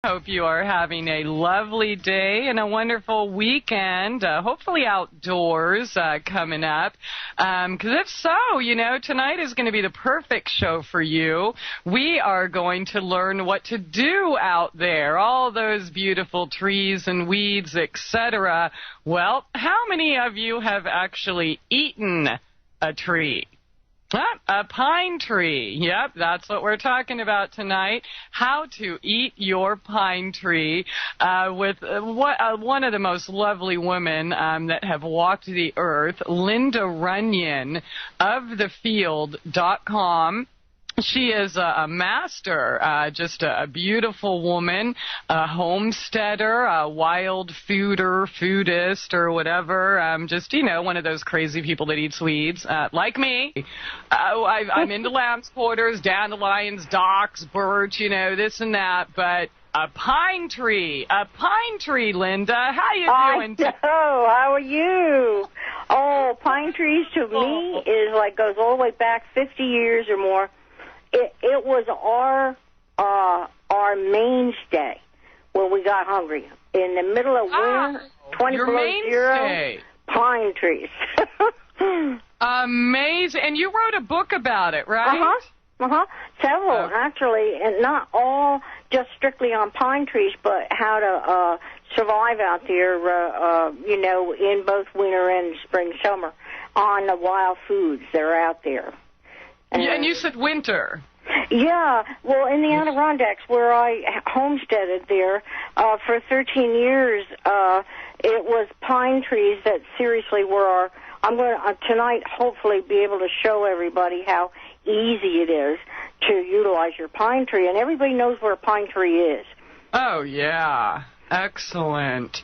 Hope you are having a lovely day and a wonderful weekend, hopefully outdoors coming up. Because if so, tonight is going to be the perfect show for you. We are going to learn what to do out there, all those beautiful trees and weeds, etc. Well, how many of you have actually eaten a tree? A pine tree. Yep, that's what we're talking about tonight. How to eat your pine tree with one of the most lovely women that have walked the earth, Linda Runyon of thefield.com. She is a master, just a beautiful woman, a homesteader, a wild foodist, or whatever. Just, one of those crazy people that eats weeds, like me. I'm into lamb's quarters, dandelions, docks, birch, this and that. But a pine tree, Linda. How you doing? How are you? Oh, pine trees to me goes all the way back 50 years or more. It was our mainstay when we got hungry. In the middle of winter, 20 below zero, pine trees. Amazing. And you wrote a book about it, right? Several, actually, and not all just strictly on pine trees, but how to survive out there, in both winter and spring, summer, on the wild foods that are out there. And you said winter. Yeah, well, in the Adirondacks, where I homesteaded there for 13 years, it was pine trees that seriously were I'm going to, tonight, hopefully be able to show everybody how easy it is to utilize your pine tree. And everybody knows where a pine tree is. Oh, yeah. Excellent.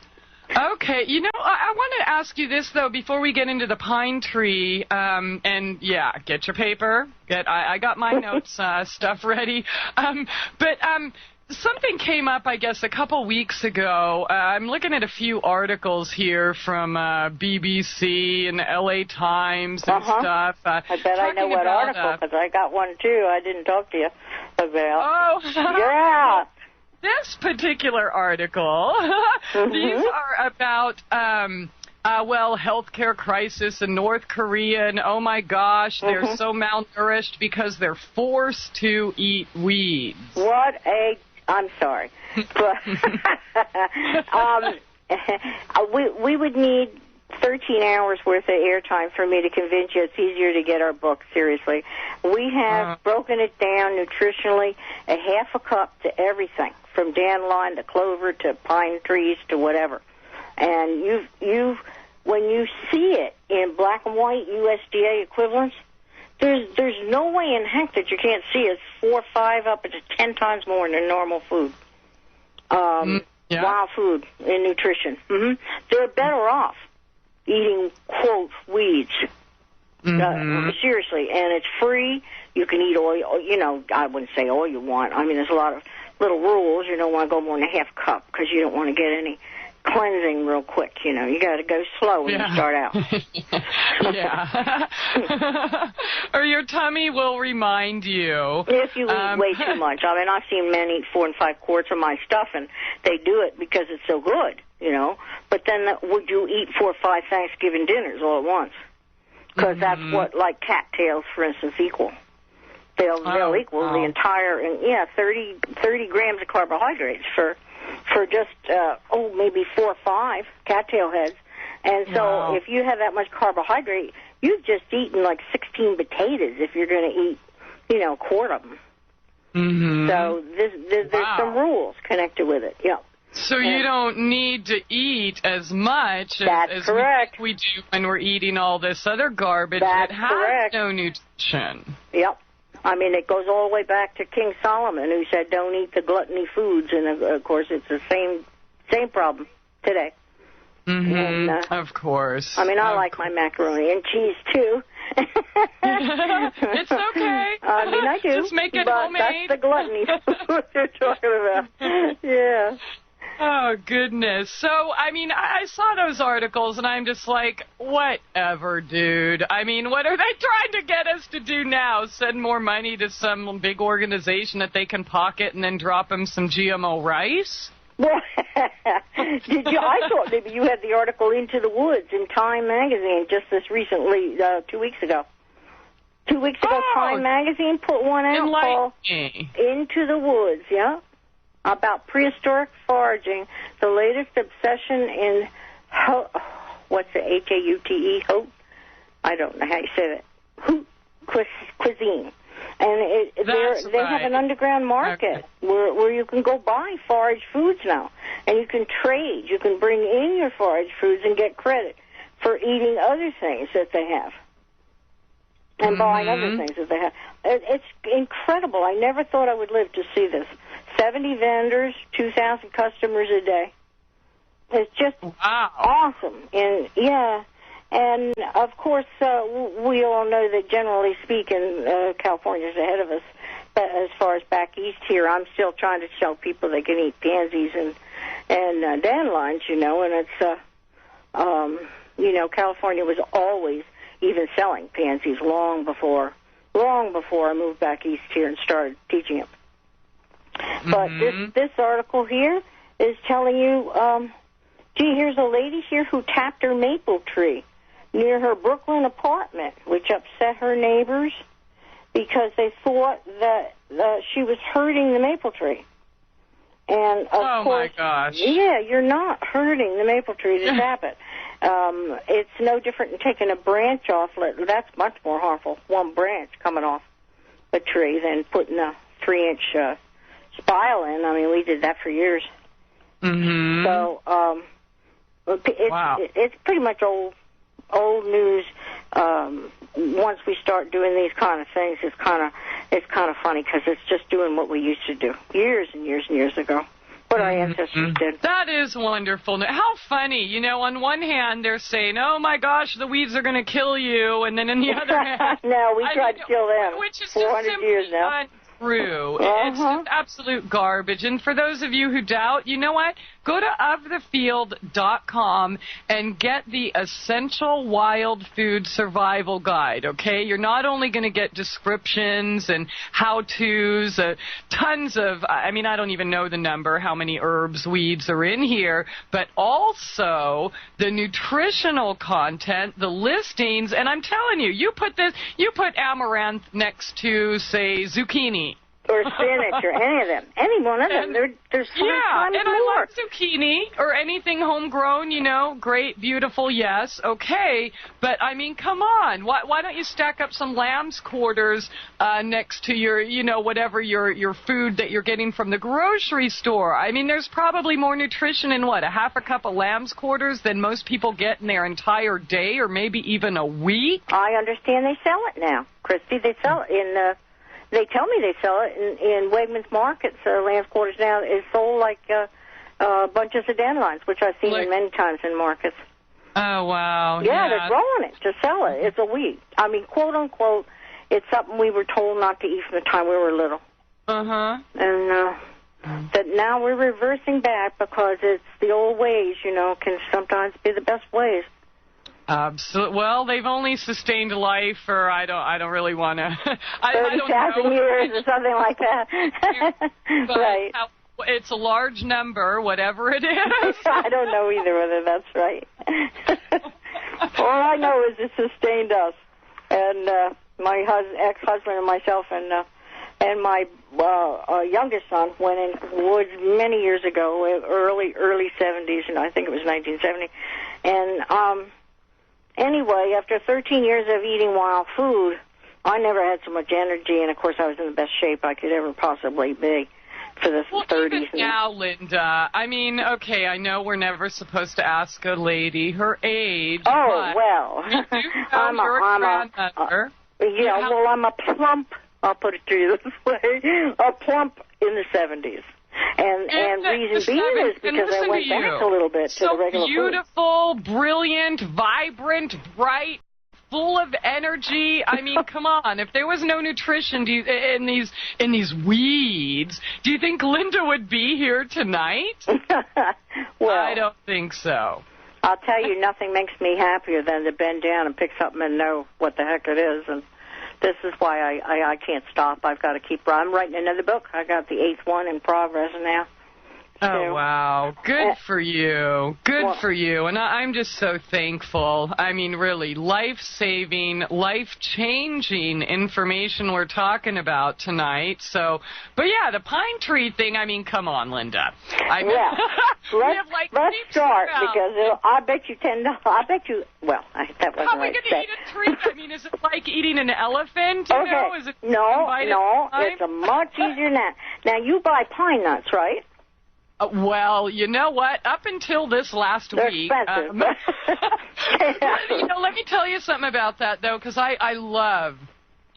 Okay, I want to ask you this, though, before we get into the pine tree, and, yeah, get your paper. I got my notes stuff ready. But something came up, I guess, a couple weeks ago. I'm looking at a few articles here from BBC and LA Times and stuff. I bet I know what article, because I got one, too. I didn't talk to you about. Oh, yeah. This particular article, these are about, healthcare crisis in North Korea, and oh my gosh, they're so malnourished because they're forced to eat weeds. I'm sorry, but we would need 13 hours worth of airtime for me to convince you it's easier to get our book, seriously. We have broken it down nutritionally, a half a cup to everything, from dandelion to clover to pine trees to whatever. And when you see it in black and white USDA equivalents, there's no way in heck that you can't see it's 4, 5, up to 10 times more than normal food. Wild food in nutrition. They're better off eating, quote, weeds. Seriously, and it's free. You can eat all, I wouldn't say all you want. I mean, there's a lot of little rules. You don't want to go more than a half cup because you don't want to get any cleansing real quick. You got to go slow when you start out. Yeah. Or your tummy will remind you. If you eat way too much. I mean, I've seen men eat 4 and 5 quarts of my stuff, and they do it because it's so good, But then would you eat 4 or 5 Thanksgiving dinners all at once? Because that's what, like, cattails, for instance, equal. They'll equal the entire, 30 grams of carbohydrates for just, maybe 4 or 5 cattail heads. And so if you have that much carbohydrate, you've just eaten like 16 potatoes if you're going to eat, a quart of them. So there's some rules connected with it, So you don't need to eat as much as we do when we're eating all this other garbage that has no nutrition. Yep. I mean, it goes all the way back to King Solomon, who said, "Don't eat the gluttony foods," and of course, it's the same problem today. And, of course. I mean, I like my macaroni and cheese too. It's okay. I mean, I do. Just make it but homemade. That's the gluttony food they're talking about. Yeah. Oh, goodness. So, I mean, I saw those articles, and I'm just like, whatever, dude. I mean, what are they trying to get us to do now? Send more money to some big organization that they can pocket and then drop them some GMO rice? Well, did you? I thought maybe you had the article Into the Woods in Time magazine just this recently, 2 weeks ago. 2 weeks ago, Time magazine put one out called Into the Woods, yeah, about prehistoric foraging, the latest obsession in, what's it, H-A-U-T-E, Hoot? I don't know how you say that. Hoot cuisine. And they have an underground market where you can go buy forage foods now. And you can trade. You can bring in your forage foods and get credit for eating other things that they have. And buying other things that they have. It's incredible. I never thought I would live to see this. 70 vendors, 2,000 customers a day. It's just awesome. And, yeah. And, of course, we all know that, generally speaking, California's ahead of us. But as far as back east here, I'm still trying to tell people they can eat pansies and dandelions, you know. And it's, you know, California was always even selling pansies long before I moved back east here and started teaching it. But this article here is telling you, gee, here's a lady here who tapped her maple tree near her Brooklyn apartment, which upset her neighbors because they thought that she was hurting the maple tree. And, of course, my gosh. Yeah, you're not hurting the maple tree to tap it. It's no different than taking a branch off. That's much more harmful, one branch coming off a tree, than putting a 3-inch spile in. I mean, we did that for years. So it's pretty much old news. Once we start doing these kind of things, it's kind of funny because it's just doing what we used to do years and years and years ago. What our ancestors did. That is wonderful. How funny. You know, on one hand, they're saying, oh, my gosh, the weeds are going to kill you. And then on the other hand... No, we tried to kill them. Which is 400 years now. True. It's just absolute garbage. And for those of you who doubt, you know what? Go to ofthefield.com and get the Essential Wild Food Survival Guide, okay? You're not only going to get descriptions and how-tos, tons of, I mean, I don't even know the number, how many herbs, weeds are in here, but also the nutritional content, the listings, and I'm telling you, you put amaranth next to, say, zucchini. Or spinach, or any of them. Any one of them. There's 5 times and more. I like zucchini, or anything homegrown, you know, great, beautiful, yes, okay, but, I mean, come on. Why don't you stack up some lamb's quarters next to your, you know, whatever your food that you're getting from the grocery store? I mean, there's probably more nutrition in, a half a cup of lamb's quarters than most people get in their entire day, or maybe even a week? I understand they sell it now, Christy. They sell it in... They tell me they sell it in Wegmans markets. Lamb's quarters now is sold like bunches of dandelions, which I've seen many times in markets. Oh, wow. Yeah, they're growing it to sell it. It's a weed. I mean, quote, unquote, it's something we were told not to eat from the time we were little. And that now we're reversing back because it's the old ways, you know, can sometimes be the best ways. Absolutely. Well, they've only sustained life for I don't really want to. 30,000 years or something like that. Right. It's a large number, whatever it is. I don't know either whether that's right. All I know is it sustained us, and my ex-husband and myself and my youngest son went in woods many years ago, early 70s, and I think it was 1970, and. Anyway, after 13 years of eating wild food, I never had so much energy, and, of course, I was in the best shape I could ever possibly be for the 30s. Even now, Linda, I mean, okay, I know we're never supposed to ask a lady her age. Oh, well. I'm a grandmother. I'm a plump, I'll put it to you this way, a plump in the 70s. And reason being is because I went back a little bit to the regular food. So beautiful, brilliant, vibrant, bright, full of energy. I mean, come on. If there was no nutrition in these weeds, do you think Linda would be here tonight? Well, I don't think so. I'll tell you, nothing makes me happier than to bend down and pick something and know what the heck it is. And this is why I can't stop. I've got to keep. I'm writing another book. I got the 8th one in progress now. Oh, wow. Good for you. Good for you. And I'm just so thankful. I mean, really, life-saving, life-changing information we're talking about tonight. So, but yeah, the pine tree thing, I mean, come on, Linda. Let's start, because I bet you $10. I bet you, well, that wasn't How are we going to eat a tree? I mean, is it like eating an elephant? You know? Is it no, it's a much easier than that. Now, you buy pine nuts, right? Well, you know what? Up until this last week, expensive. let me tell you something about that, though, because I love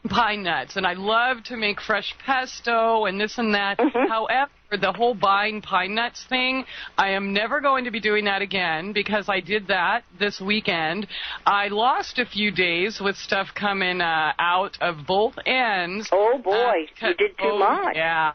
pine nuts, and I love to make fresh pesto and this and that. Mm-hmm. However, the whole buying pine nuts thing, I am never going to be doing that again, because I did that this weekend. I lost a few days with stuff coming out of both ends. Oh, boy, you did too much. Yeah.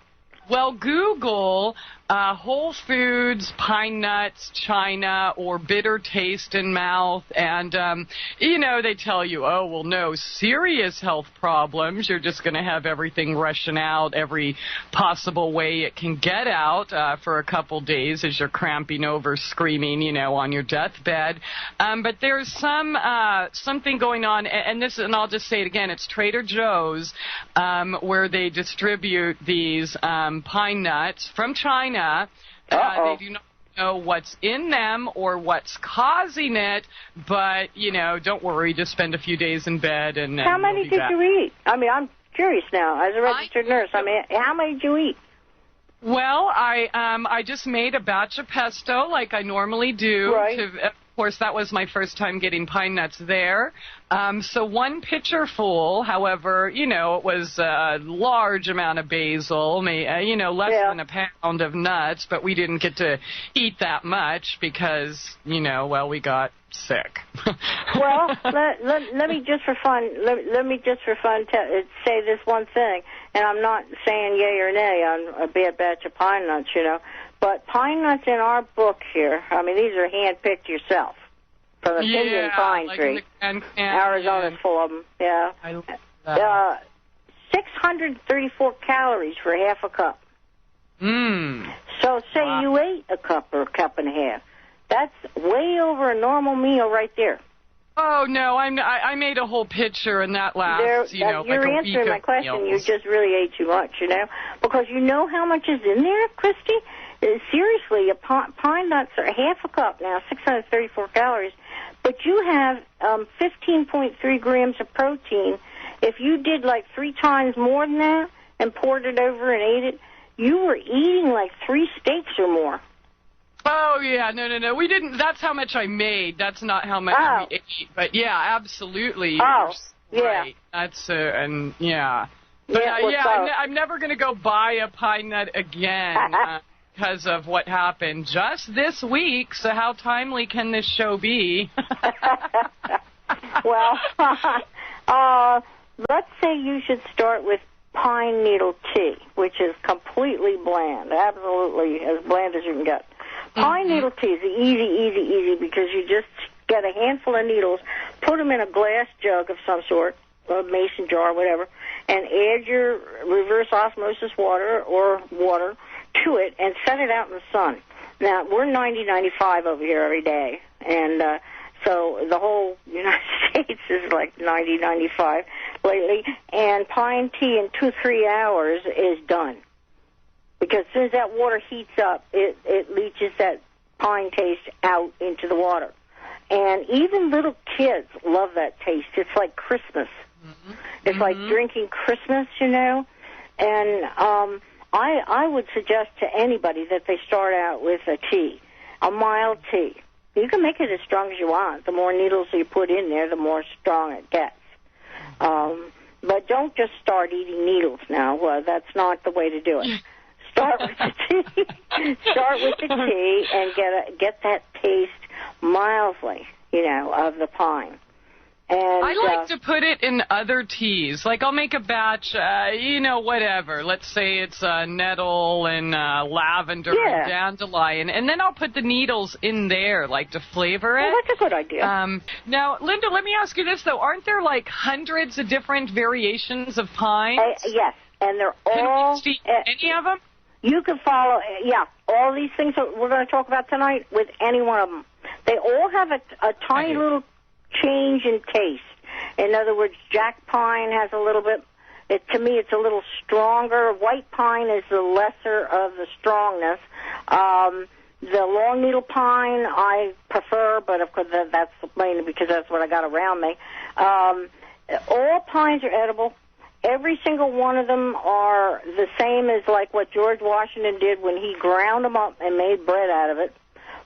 Well, Google Whole Foods, pine nuts, China, or bitter taste in mouth, and, they tell you, oh, well, no serious health problems. You're just going to have everything rushing out every possible way it can get out for a couple days as you're cramping over, screaming, on your deathbed. But there's something going on, and I'll just say it again, it's Trader Joe's, where they distribute these pine nuts from China. They do not know what's in them or what's causing it, but, don't worry, just spend a few days in bed and How many did you eat? I mean, I'm curious now, as a registered nurse. I mean, how many did you eat? Well, I just made a batch of pesto like I normally do. Right. Of course, that was my first time getting pine nuts there. So one pitcher full, however, it was a large amount of basil, less than a pound of nuts, but we didn't get to eat that much because, we got sick. Well, let me just for fun, say this one thing, and I'm not saying yay or nay on a bad batch of pine nuts, but pine nuts in our book here, I mean, these are hand-picked yourself from a Indian pine tree. Arizona's full of them, yeah. I love that. 634 calories for half a cup. So say you ate a cup or a cup and a half. That's way over a normal meal right there. Oh, no, I made a whole pitcher, and that lasts, you're like a week answering my question. Meals. You just really ate too much, because you know how much is in there, Christy? Seriously, pine nuts are half a cup now, 634 calories, but you have 15.3 grams of protein. If you did like 3 times more than that and poured it over and ate it, you were eating like 3 steaks or more. Oh, yeah, no, we didn't. That's how much I made. That's not how much we ate. But, yeah, absolutely. Oh, yeah. Right. That's, and, yeah. But, I'm never going to go buy a pine nut again because of what happened just this week. So how timely can this show be? Well, let's say you should start with pine needle tea, which is completely bland, absolutely as bland as you can get. Pine needle tea is easy, because you just get a handful of needles, put them in a glass jug of some sort, a mason jar, whatever, and add your reverse osmosis water or water to it and set it out in the sun. Now, we're 90-95 over here every day, and so the whole United States is like 90-95 lately, and pine tea in 2-3 hours is done. Because as soon as that water heats up, it leaches that pine taste out into the water. And even little kids love that taste. It's like Christmas. It's like drinking Christmas, And I would suggest to anybody that they start out with a tea, a mild tea. You can make it as strong as you want. The more needles you put in there, the more strong it gets. But don't just start eating needles now. Well, that's not the way to do it. Start with the tea. Start with the tea and get that taste mildly, of the pine. And I like to put it in other teas. Like I'll make a batch, whatever. Let's say it's nettle and lavender and dandelion, and then I'll put the needles in there, like to flavor it. Well, that's a good idea. Now, Linda, let me ask you this though: aren't there like hundreds of different variations of pine? Yes, and they're all. Can you see any of them? You can follow. All these things that we're going to talk about tonight with any one of them. They all have a tiny little change in taste. In other words, jack pine has a little bit, to me it's a little stronger. White pine is the lesser of the strongness. The long needle pine I prefer, but of course that's mainly because that's what I got around me. All pines are edible. Every single one of them are the same as like what George Washington did when he ground them up and made bread out of it,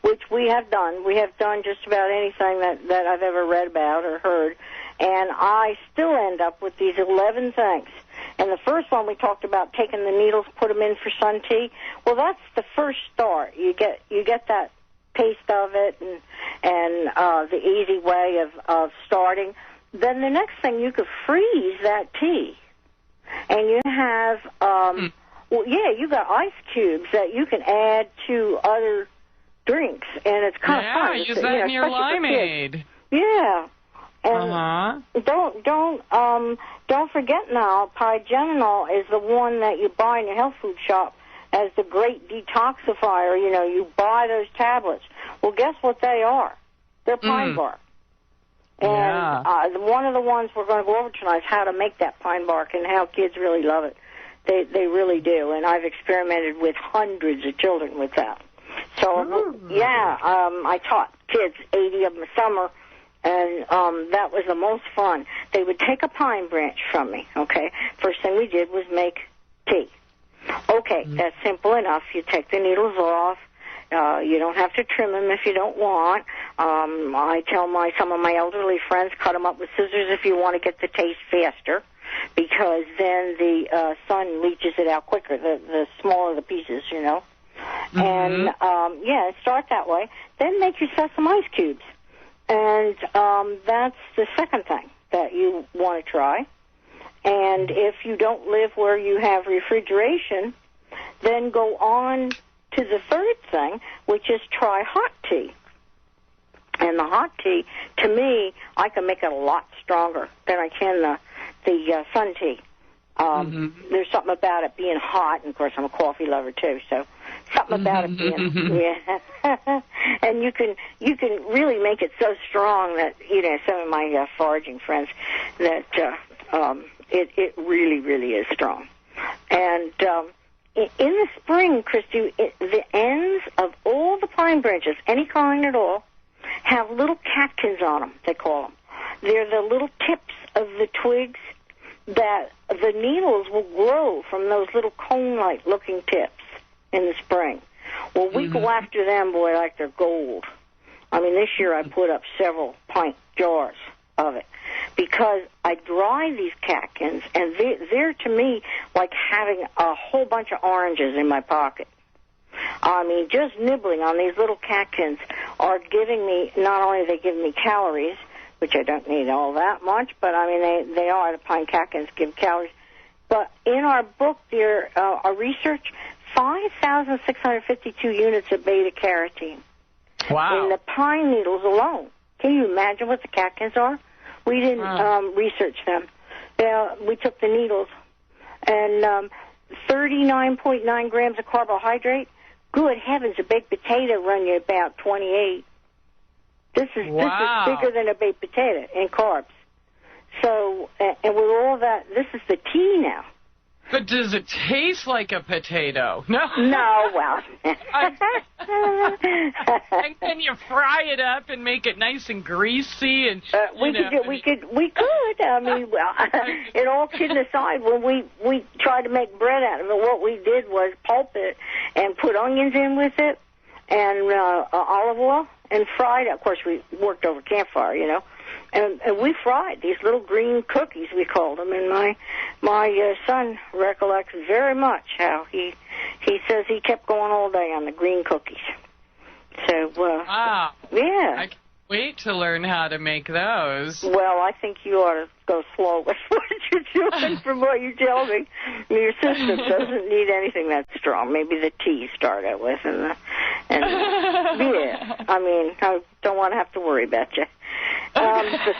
which we have done. We have done just about anything that I've ever read about or heard. And I still end up with these 11 things. And the first one we talked about taking the needles, put them in for sun tea. Well, that's the first start. You get that taste of it and the easy way of starting. Then the next thing, you could freeze that tea. And you have, you got ice cubes that you can add to other drinks, and it's kind of fun. Yeah, use that in your limeade. Yeah. And don't forget now, Pygenol is the one that you buy in your health food shop as the great detoxifier. You buy those tablets. Well, guess what they are? They're pine bark. And one of the ones we're going to go over tonight is how to make that pine bark and how kids really love it. They really do. And I've experimented with hundreds of children with that. So, I taught kids 80 of them a summer, and that was the most fun. They would take a pine branch from me, okay? First thing we did was make tea. Okay, that's simple enough. You take the needles off. You don't have to trim them if you don't want. I tell some of my elderly friends, cut them up with scissors if you want to get the taste faster, because then the sun leaches it out quicker, the smaller the pieces, And, start that way. Then make yourself some ice cubes. And that's the second thing that you want to try. And if you don't live where you have refrigeration, then go on to the third thing, which is try hot tea. And the hot tea, to me, I can make it a lot stronger than I can the sun tea. There's something about it being hot, and of course I'm a coffee lover too, so something about it being and you can really make it so strong that some of my foraging friends that it really, really is strong. And in the spring, Christy, the ends of all the pine branches, any kind at all, have little catkins on them, they call them. They're the little tips of the twigs that the needles will grow from those little cone-like looking tips in the spring. Well, we go after them, boy, like they're gold. I mean, this year I put up several pint jars of it because I dry these catkins, and they're to me like having a whole bunch of oranges in my pocket. I mean, just nibbling on these little catkins are giving me, not only are they giving me calories, which I don't need all that much, but I mean, they are, the pine catkins give calories. But in our book, there, our research, 5,652 units of beta-carotene. Wow. In the pine needles alone. Can you imagine what the catkins are? We didn't research them. We took the needles, and 39.9 grams of carbohydrate. Good heavens, a baked potato run you about 28. This is bigger than a baked potato in carbs. So, and with all that, this is the tea now. But does it taste like a potato? No. No, well. And then you fry it up and make it nice and greasy, and we could. I mean, well, it all kidding aside, when we tried to make bread out of it, what we did was pulp it and put onions in with it and olive oil and fried it. Of course, we worked over campfire, And we fried these little green cookies, we called them, and my son recollects very much how he says he kept going all day on the green cookies. So, wow. Yeah. wait to learn how to make those. Well, I think you ought to go slow with what you're doing from what you tell me. Your system doesn't need anything that strong. Maybe the tea start out with. And yeah, I mean, I don't want to have to worry about you. The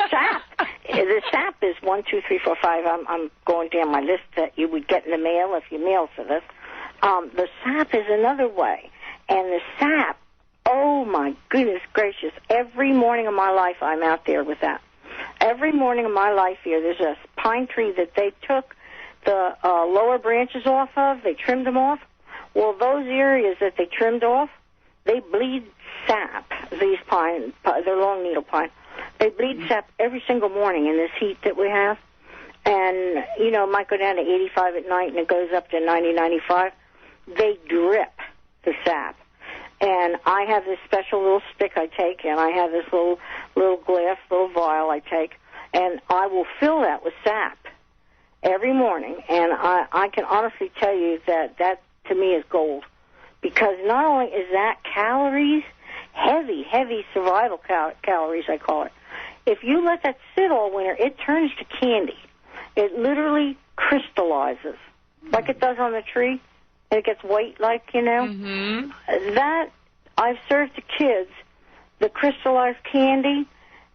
sap is 1, 2, 3, 4, 5. I'm going down my list that you would get in the mail if you mail for this. The sap is another way. And the sap, oh, my goodness gracious, every morning of my life I'm out there with that. Every morning of my life here, there's a pine tree that they took the lower branches off of. They trimmed them off. Well, those areas that they trimmed off, they bleed sap, these pine, they're long needle pine. They bleed sap every single morning in this heat that we have. And, you know, it might go down to 85 at night and it goes up to 90, 95. They drip the sap. And I have this special little stick I take, and I have this little glass, little vial I take, and I will fill that with sap every morning. And I can honestly tell you that to me is gold. Because not only is that calories, heavy survival calories, I call it. If you let that sit all winter, it turns to candy. It literally crystallizes, like it does on the tree, and it gets white, like, you know. Mm-hmm. That, I've served the kids the crystallized candy,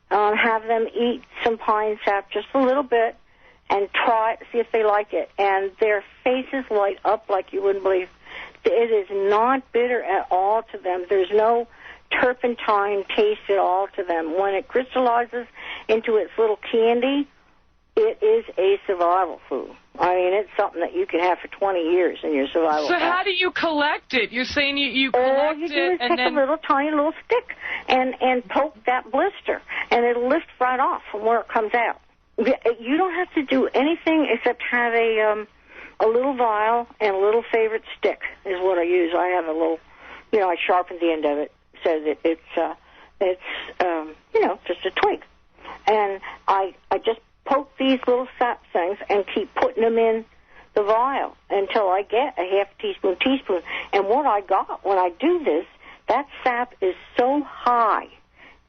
have them eat some pine sap, just a little bit, and try it, see if they like it. And their faces light up like you wouldn't believe. It is not bitter at all to them. There's no turpentine taste at all to them. When it crystallizes into its little candy, it is a survival food. I mean, it's something that you can have for 20 years in your survival. So how do you collect it? You're saying you collect it, all you do is take a little tiny little stick and poke that blister, and it'll lift right off from where it comes out. You don't have to do anything except have a little vial and a little favorite stick is what I use. I have a little, you know, I sharpen the end of it so that it's you know, just a twig. And I just poke these little sap things and keep putting them in the vial until I get a half teaspoon. And what I got when I do this, that sap is so high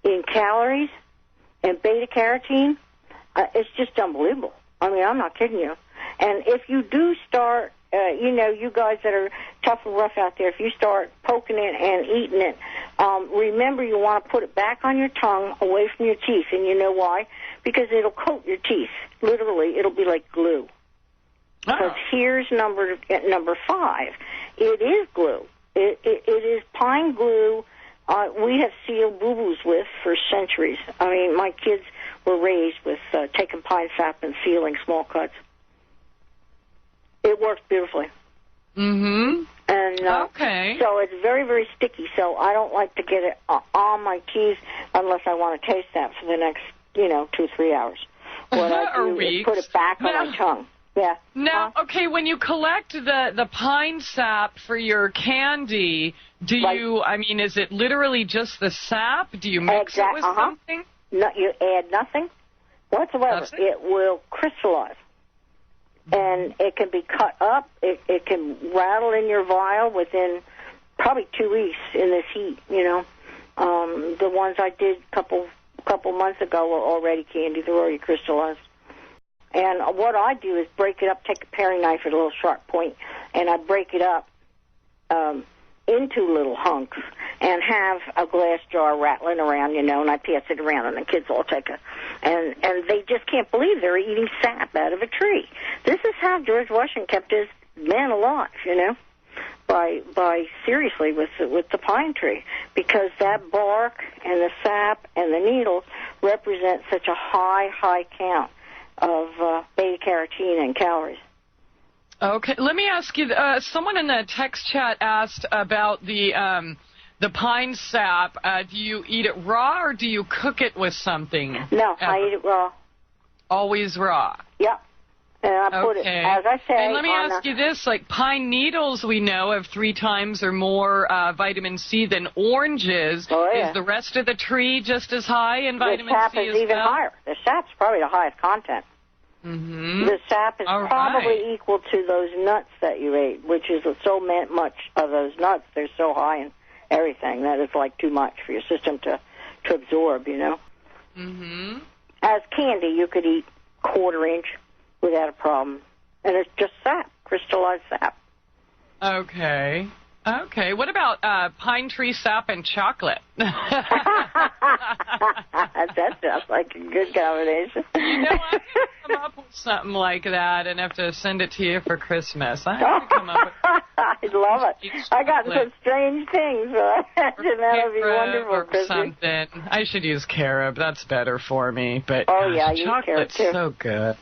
in calories and beta-carotene, it's just unbelievable. I mean, I'm not kidding you. And if you do start, you know, you guys that are tough and rough out there, if you start poking it and eating it, remember you want to put it back on your tongue away from your teeth. And you know why? Because it'll coat your teeth. Literally, it'll be like glue. Because here's number 5. It is glue. It is pine glue we have sealed boo-boos with for centuries. I mean, my kids were raised with taking pine sap and sealing small cuts. It works beautifully. Mm-hmm. And okay. So it's very, very sticky, so I don't like to get it on my teeth unless I want to taste that for the next, 2-3 hours. What I do is put it back on my tongue. Yeah. Now, okay, when you collect the pine sap for your candy, do you, is it literally just the sap? Do you mix it with something? No, you add nothing whatsoever. It will crystallize. And it can be cut up. It can rattle in your vial within probably 2 weeks in this heat, The ones I did a couple months ago were already candy. They're already crystallized. And what I do is break it up, take a paring knife at a little sharp point, and I break it up into little hunks and have a glass jar rattling around, and I pass it around, and the kids all take it. And they just can't believe they're eating sap out of a tree. This is how George Washington kept his men alive, by seriously with the pine tree, because that bark and the sap and the needles represent such a high count of beta-carotene and calories. Okay, let me ask you, someone in the text chat asked about the pine sap. Do you eat it raw or do you cook it with something? No, I eat it raw. Always raw? Yep. And I put it, as I say... And let me ask you this, like pine needles we know have 3 times or more vitamin C than oranges. Oh, yeah. Is the rest of the tree just as high in vitamin C as well? The sap is even higher. The sap's probably the highest content. Mm-hmm. The sap is probably equal to those nuts that you ate, which is so much of those nuts. They're so high in everything that it's like too much for your system to to absorb, you know. Mm-hmm. As candy, you could eat 1/4 inch without a problem. And it's just sap, crystallized sap. Okay. Okay. What about pine tree sap and chocolate? That sounds like a good combination. You know, I could come up with something like that and have to send it to you for Christmas. I have to come up with I'd love it. I got some strange things, but I imagine that would be wonderful. Or something. I should use carob. That's better for me. But use chocolate's carob too. So good.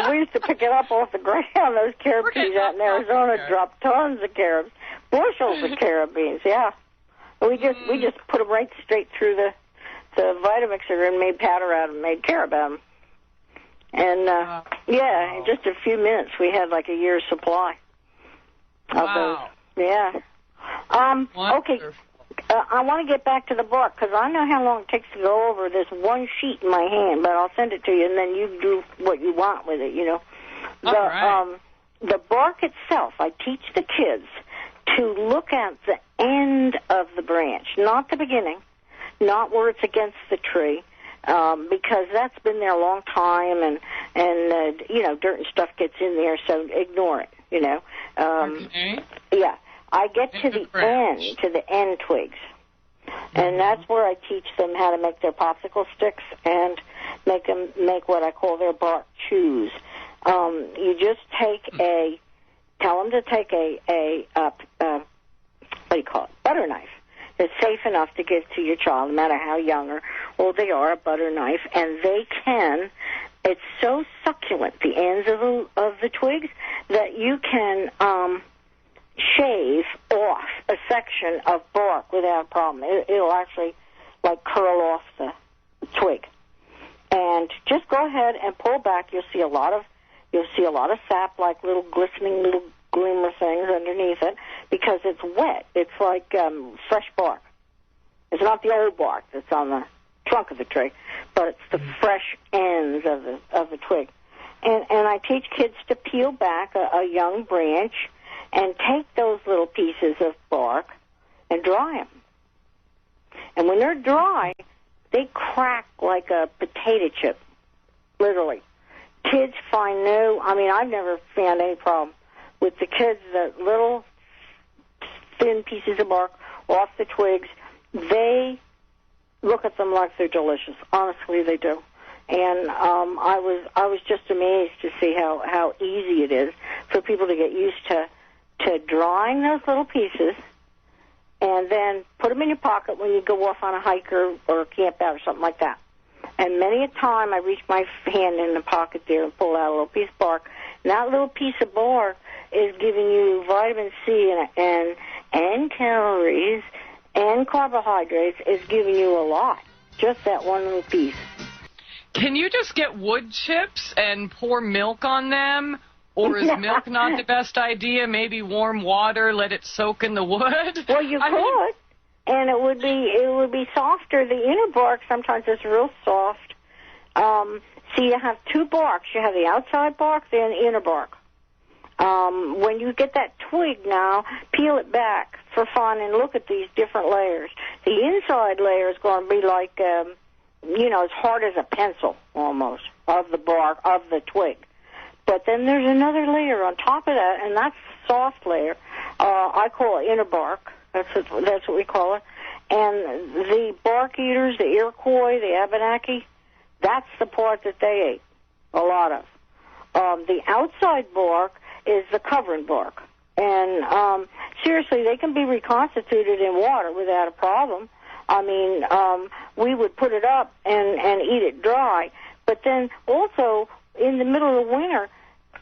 We used to pick it up off the ground. Those carob trees out in Arizona drop tons of carobs, bushels of carob beans. Yeah, we just put them right straight through the Vitamixer and made powder out of them, made carob out of them. And in just a few minutes we had like a year's supply of those. Yeah. Okay. I want to get back to the book because I know how long it takes to go over this one sheet in my hand, but I'll send it to you, and then you do what you want with it, you know. The bark itself, I teach the kids to look at the end of the branch, not the beginning, not where it's against the tree, because that's been there a long time, and you know, dirt and stuff gets in there, so ignore it, you know. Yeah. I get to the end twigs. And that's where I teach them how to make their popsicle sticks and make what I call their bark chews. You just tell them to take a what do you call it, butter knife. It's safe enough to give to your child, no matter how young or old they are, a butter knife, and it's so succulent, the ends of the twigs, that you can shave off a section of bark without a problem. It'll actually like curl off the twig. And just go ahead and pull back. You'll see a lot of sap, like little glistening little glimmer things underneath it, because it's wet. It's like fresh bark. It's not the old bark that's on the trunk of the tree, but it's the fresh ends of the twig. And I teach kids to peel back a young branch and take those little pieces of bark and dry them. And when they're dry, they crack like a potato chip, literally. Kids find I've never found any problem with the kids, the little thin pieces of bark off the twigs. They look at them like they're delicious. Honestly, they do. And I was just amazed to see how easy it is for people to get used to drawing those little pieces, and then put them in your pocket when you go off on a hike or camp out or something like that. And many a time I reach my hand in the pocket there and pull out a little piece of bark, and that little piece of bark is giving you vitamin C and calories and carbohydrates. Is giving you a lot, just that one little piece. Can you just get wood chips and pour milk on them? Or is milk not the best idea? Maybe warm water, let it soak in the wood? Well, you could, and it would be softer. The inner bark sometimes is real soft. See, you have two barks. You have the outside bark, then the inner bark. When you get that twig now, peel it back for fun and look at these different layers. The inside layer is going to be like, as hard as a pencil almost of the bark, of the twig. But then there's another layer on top of that, and that's the soft layer. I call it inner bark. That's what we call it. And the bark eaters, the Iroquois, the Abenaki, that's the part that they ate, a lot of. The outside bark is the covering bark. And seriously, they can be reconstituted in water without a problem. We would put it up and eat it dry. But then also, in the middle of the winter,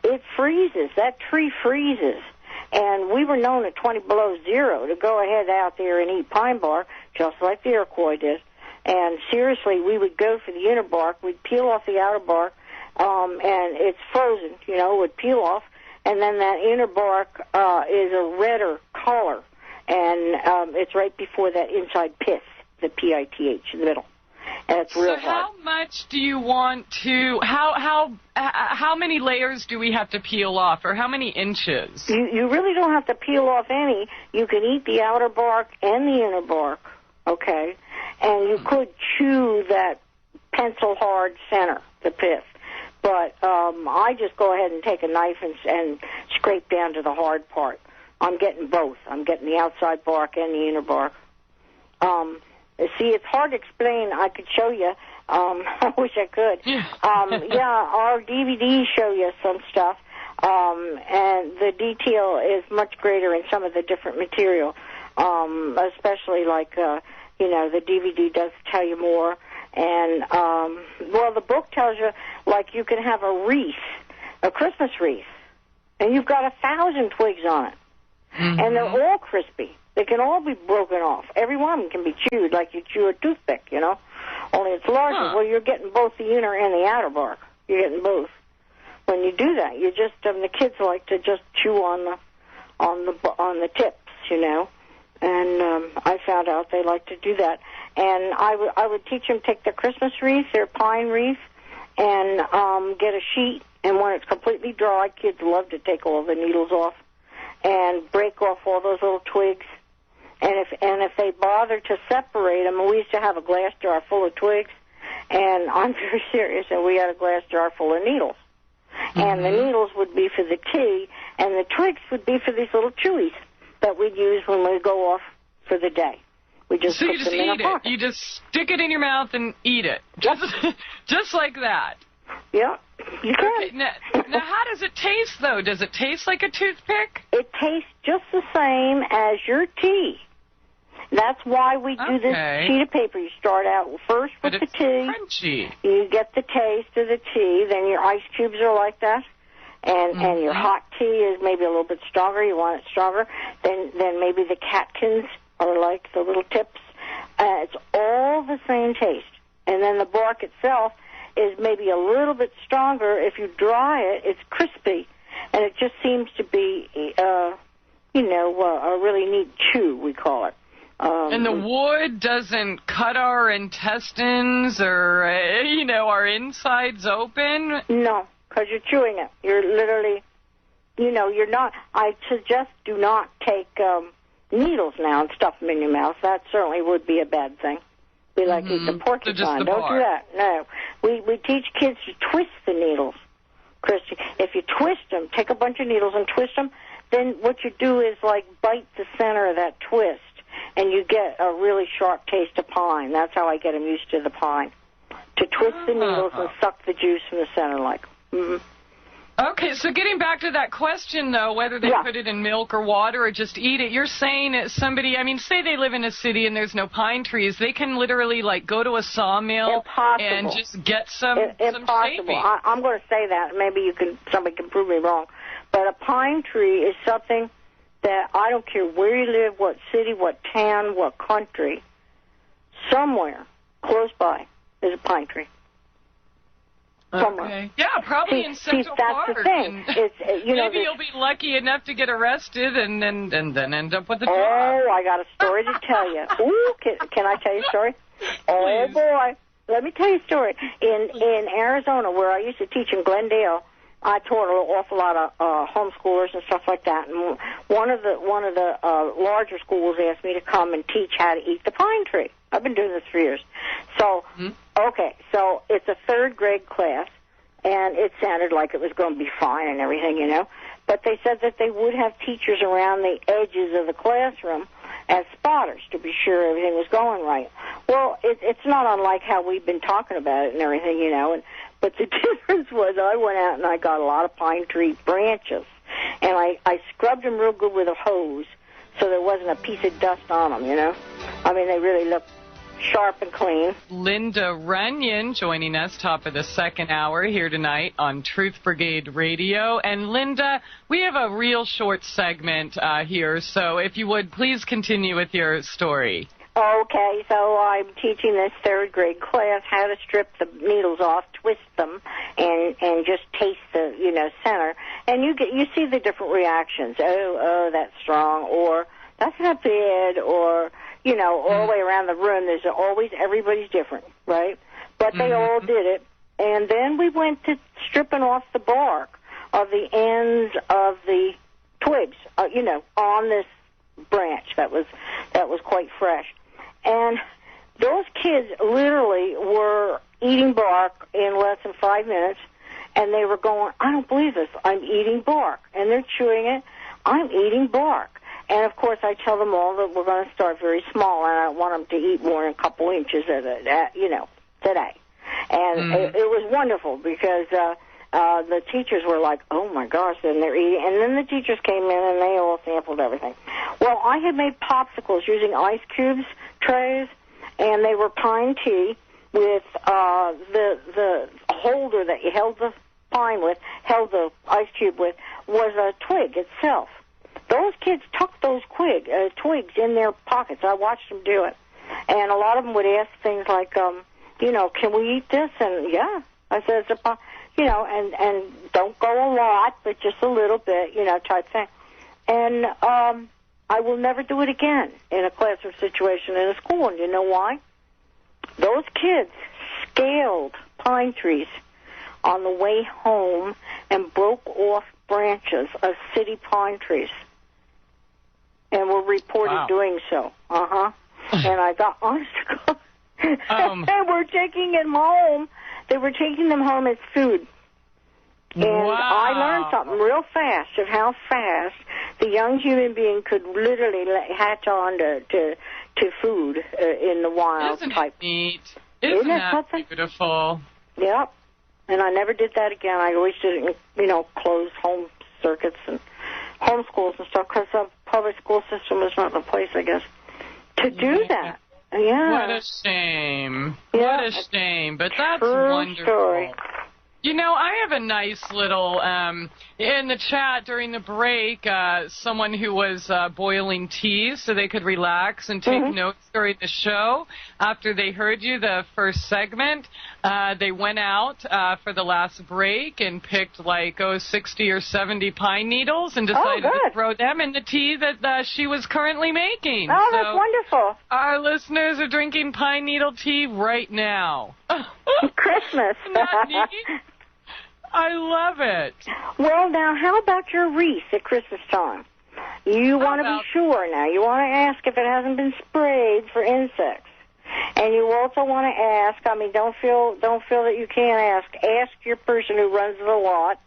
it freezes. That tree freezes. And we were known at 20 below zero to go ahead out there and eat pine bark, just like the Iroquois did. And seriously, we would go for the inner bark. We'd peel off the outer bark, and it's frozen, it would peel off. And then that inner bark is a redder color. And it's right before that inside pith, the P-I-T-H, in the middle. And it's real hard. So how much do you want to, how many layers do we have to peel off, or how many inches? You really don't have to peel off any. You can eat the outer bark and the inner bark, okay? And you could chew that pencil-hard center, the pith. But I just go ahead and take a knife and scrape down to the hard part. I'm getting both. I'm getting the outside bark and the inner bark. See, it's hard to explain. I could show you. I wish I could. Our DVDs show you some stuff, and the detail is much greater in some of the different material, especially like, the DVD does tell you more. And, the book tells you, like, you can have a wreath, a Christmas wreath, and you've got 1,000 twigs on it. Mm-hmm. And they're all crispy. They can all be broken off. Every one of them can be chewed like you chew a toothpick, only it's larger. Huh. Well, you're getting both the inner and the outer bark. You're getting both. When you do that, you just, the kids like to just chew on the tips, and I found out they like to do that. And I would teach them take their Christmas wreath, their pine wreath, and get a sheet. And when it's completely dry, kids love to take all the needles off and break off all those little twigs. And if they bother to separate them, we used to have a glass jar full of twigs, and I'm very serious, and we had a glass jar full of needles. Mm-hmm. And the needles would be for the tea, and the twigs would be for these little chewies that we'd use when we go off for the day. We just so you just eat it. You just stick it in your mouth and eat it. Just like that. Yeah, you can. Okay, now, how does it taste, though? Does it taste like a toothpick? It tastes just the same as your tea. That's why we do this sheet of paper. You start out first with the tea. Crunchy. You get the taste of the tea. Then your ice cubes are like that. And your hot tea is maybe a little bit stronger. You want it stronger. Then maybe the catkins are like the little tips. It's all the same taste. And then the bark itself is maybe a little bit stronger. If you dry it, it's crispy. And it just seems to be, a really neat chew, we call it. And the wood doesn't cut our intestines or, our insides open? No, because you're chewing it. You're literally, you're not. I suggest do not take needles now and stuff them in your mouth. That certainly would be a bad thing. Be like eat the porcupine. Don't do that. No. We teach kids to twist the needles, Christy. If you twist them, take a bunch of needles and twist them, then what you do is like bite the center of that twist. And you get a really sharp taste of pine. That's how I get them used to the pine. To twist the needles and suck the juice from the center like. Mm-hmm. Okay, so getting back to that question, though, whether they put it in milk or water or just eat it, you're saying that somebody, say they live in a city and there's no pine trees, they can literally, go to a sawmill and just get some Impossible. I'm going to say that. Maybe somebody can prove me wrong. But a pine tree is something that I don't care where you live, what city, what town, what country, somewhere close by is a pine tree. Somewhere. Okay. Yeah, probably in Central Park. That's the thing. Maybe you'll be lucky enough to get arrested and then end up with a job. Oh, I got a story to tell you. Ooh, can I tell you a story? Oh, boy. Let me tell you a story. In Arizona, where I used to teach in Glendale, I taught an awful lot of homeschoolers and stuff like that. And one of the larger schools asked me to come and teach how to eat the pine tree. I've been doing this for years. So, so it's a third grade class, and it sounded like it was going to be fine and everything, But they said that they would have teachers around the edges of the classroom as spotters to be sure everything was going right. Well, it's not unlike how we've been talking about it and everything, But the difference was I went out and I got a lot of pine tree branches, and I scrubbed them real good with a hose so there wasn't a piece of dust on them, they really looked sharp and clean. Linda Runyon joining us, top of the second hour here tonight on Truth Brigade Radio. And Linda, we have a real short segment here, so if you would, please continue with your story. Okay, so I'm teaching this third grade class how to strip the needles off, twist them, and just taste the center, and you see the different reactions. Oh, that's strong, or that's not bad, or all the way around the room. There's always everybody's different, right? But they all did it, and then we went to stripping off the bark of the ends of the twigs, on this branch that was quite fresh. And Those kids literally were eating bark in less than 5 minutes, and they were going, I don't believe this, I'm eating bark. And they're chewing it, I'm eating bark. And, of course, I tell them all that we're going to start very small, and I don't want them to eat more than a couple inches today. And it was wonderful because the teachers were like, oh, my gosh, and they're eating. And then the teachers came in, and they all sampled everything. Well, I had made popsicles using ice cubes trays, and they were pine tea with the holder that you held the pine with, held the ice cube with, was a twig itself. Those kids tucked those twigs in their pockets. I watched them do it. And a lot of them would ask things like, can we eat this? And, yeah. I said, and don't go a lot, but just a little bit, type thing. And I will never do it again in a classroom situation in a school. And you know why? Those kids scaled pine trees on the way home and broke off branches of city pine trees and were reported doing so. And I thought, honest to God, they were taking them home. They were taking them home as food. And I learned something real fast of how fast the young human being could literally hatch on to food in the wild. Isn't type. It neat? Isn't that something? Beautiful? Yep. And I never did that again. I always did, closed home circuits and homeschools and stuff because the public school system is not the place, I guess, to do that. Yeah. What a shame. Yeah. What a shame. But that's True wonderful. Story. I have a nice little, in the chat during the break, someone who was boiling tea so they could relax and take notes during the show. After they heard you, the first segment, they went out for the last break and picked 60 or 70 pine needles and decided to throw them in the tea that she was currently making. Oh, that's wonderful. Our listeners are drinking pine needle tea right now. Christmas. Isn't that neat? I love it. Well, now, how about your wreath at Christmas time? You want to be sure now. You want to ask if it hasn't been sprayed for insects. And you also want to ask, don't feel that you can't ask. Ask your person who runs the lot,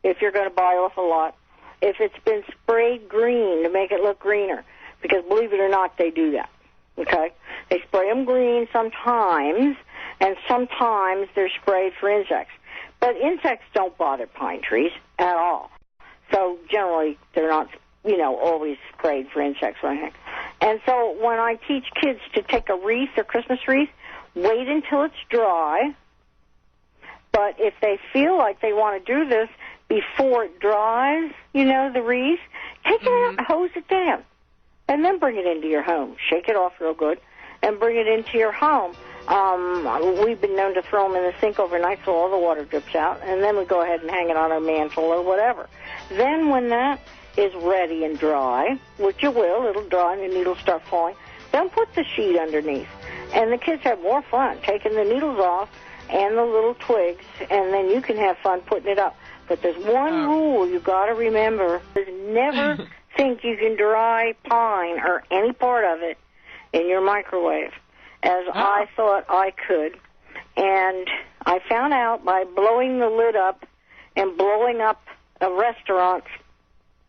if you're going to buy off a lot, if it's been sprayed green to make it look greener. Because believe it or not, they do that. Okay? They spray them green sometimes, and sometimes they're sprayed for insects. But insects don't bother pine trees at all. So generally, they're not, always sprayed for insects or anything. And so when I teach kids to take a wreath, a Christmas wreath, wait until it's dry. But if they feel like they want to do this before it dries, the wreath, take it out, hose it down, and then bring it into your home. Shake it off real good and bring it into your home. We've been known to throw them in the sink overnight so all the water drips out, and then we go ahead and hang it on our mantle or whatever. Then when that is ready and dry, which you will, it'll dry and the needles start falling, then put the sheet underneath. And the kids have more fun taking the needles off and the little twigs, and then you can have fun putting it up. But there's one rule you got to remember. Never think you can dry pine or any part of it in your microwave, as I thought I could. And I found out by blowing the lid up and blowing up a restaurant's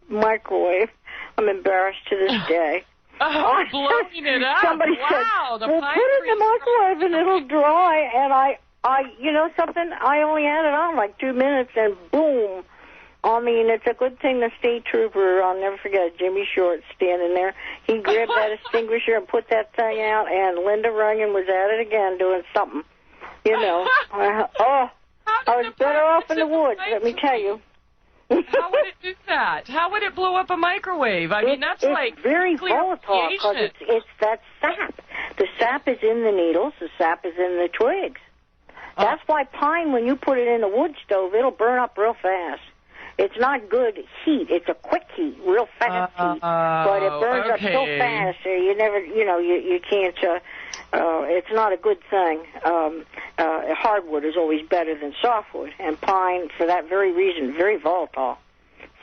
microwave. I'm embarrassed to this day. Blowing it up. Somebody said, well, put it in the microwave and it'll dry. And I something, I only had it on 2 minutes and boom. It's a good thing the state trooper, I'll never forget, Jimmy Short standing there. He grabbed that extinguisher and put that thing out, and Linda Runyon was at it again doing something. I was better off in the woods, let me tell you. How would it do that? How would it blow up a microwave? It's very volatile because it's that sap. The sap is in the needles. The sap is in the twigs. That's why pine, when you put it in a wood stove, it'll burn up real fast. It's not good heat. It's a quick heat, real fast heat. But it burns up so fast, you never, you can't, it's not a good thing. Hardwood is always better than softwood. And pine, for that very reason, very volatile.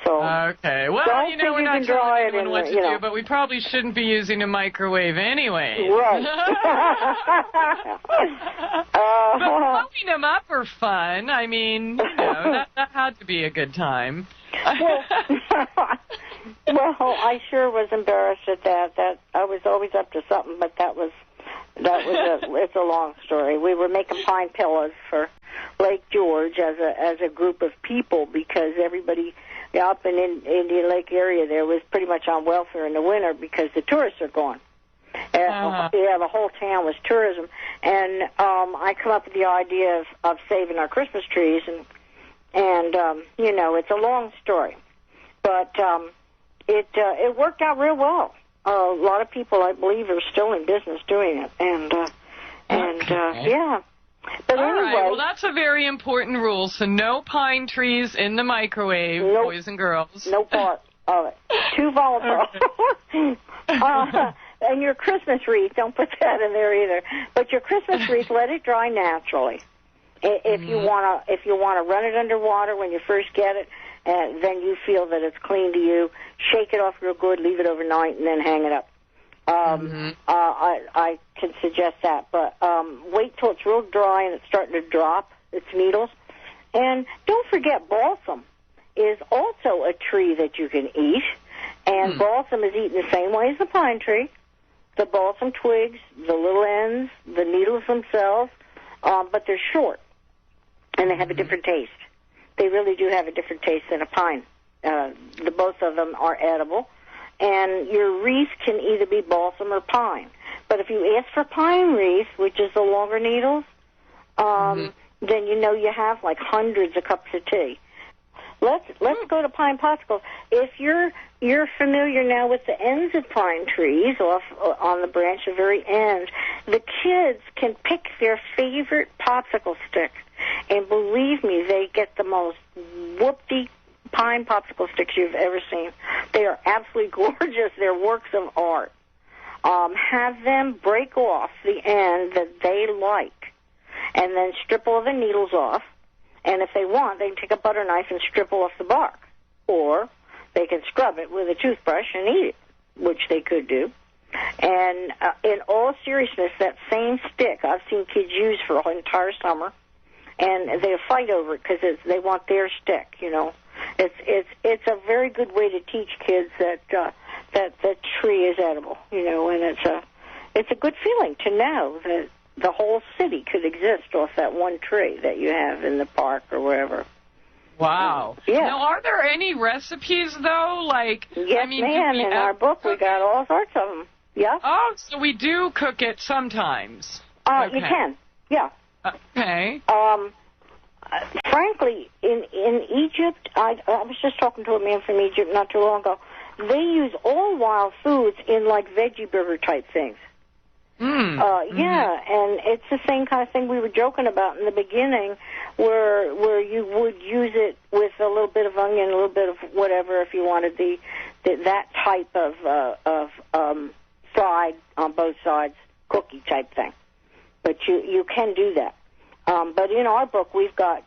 So okay, well, we're not telling anyone what to do, but we probably shouldn't be using a microwave anyway. Right. But blowing them up are fun. I mean, that had to be a good time. Well, I sure was embarrassed at that. That I was always up to something, but it's a long story. We were making pine pillows for Lake George as a group of people because everybody up in Indian Lake area there was pretty much on welfare in the winter because the tourists are gone. The whole town was tourism, and I come up with the idea of saving our Christmas trees, and it's a long story, but it worked out real well. A lot of people, I believe, are still in business doing it, yeah. But all anyway, right, well, that's a very important rule. So no pine trees in the microwave, nope, boys and girls. No part of it. Too volatile. And your Christmas wreath, don't put that in there either. But your Christmas wreath, let it dry naturally. If you wanna run it underwater when you first get it, and then you feel that it's clean to you, shake it off real good, leave it overnight, and then hang it up. I can suggest that, but wait till it's real dry and it's starting to drop its needles. And don't forget, balsam is also a tree that you can eat, and balsam is eaten the same way as the pine tree. The balsam twigs, the little ends, the needles themselves, but they're short, and they have a different taste. They really do have a different taste than a pine. Both of them are edible. And your wreath can either be balsam or pine. But if you ask for pine wreath, which is the longer needles, then you have like hundreds of cups of tea. Let's go to pine popsicles. If you're familiar now with the ends of pine trees off on the branch, the very end, the kids can pick their favorite popsicle stick. And believe me, they get the most whoopty pine popsicle sticks you've ever seen. They are absolutely gorgeous. They're works of art. Have them break off the end that they like, and then strip all the needles off. And if they want, they can take a butter knife and strip off the bark. Or they can scrub it with a toothbrush and eat it, which they could do. And in all seriousness, that same stick I've seen kids use for an entire summer, and they fight over it because they want their stick, It's a very good way to teach kids that the tree is edible, and it's a good feeling to know that the whole city could exist off that one tree that you have in the park or wherever. Wow. Yeah. Now, are there any recipes, though? Yes, ma'am. In our book, we got all sorts of them. Yeah. Oh, so we do cook it sometimes. You can. Yeah. Okay. Frankly, in Egypt, I was just talking to a man from Egypt not too long ago. They use all wild foods in veggie burger type things. Yeah, and it's the same kind of thing we were joking about in the beginning, where you would use it with a little bit of onion, a little bit of whatever, if you wanted that type of fried on both sides cookie type thing. But you can do that. But in our book, we've got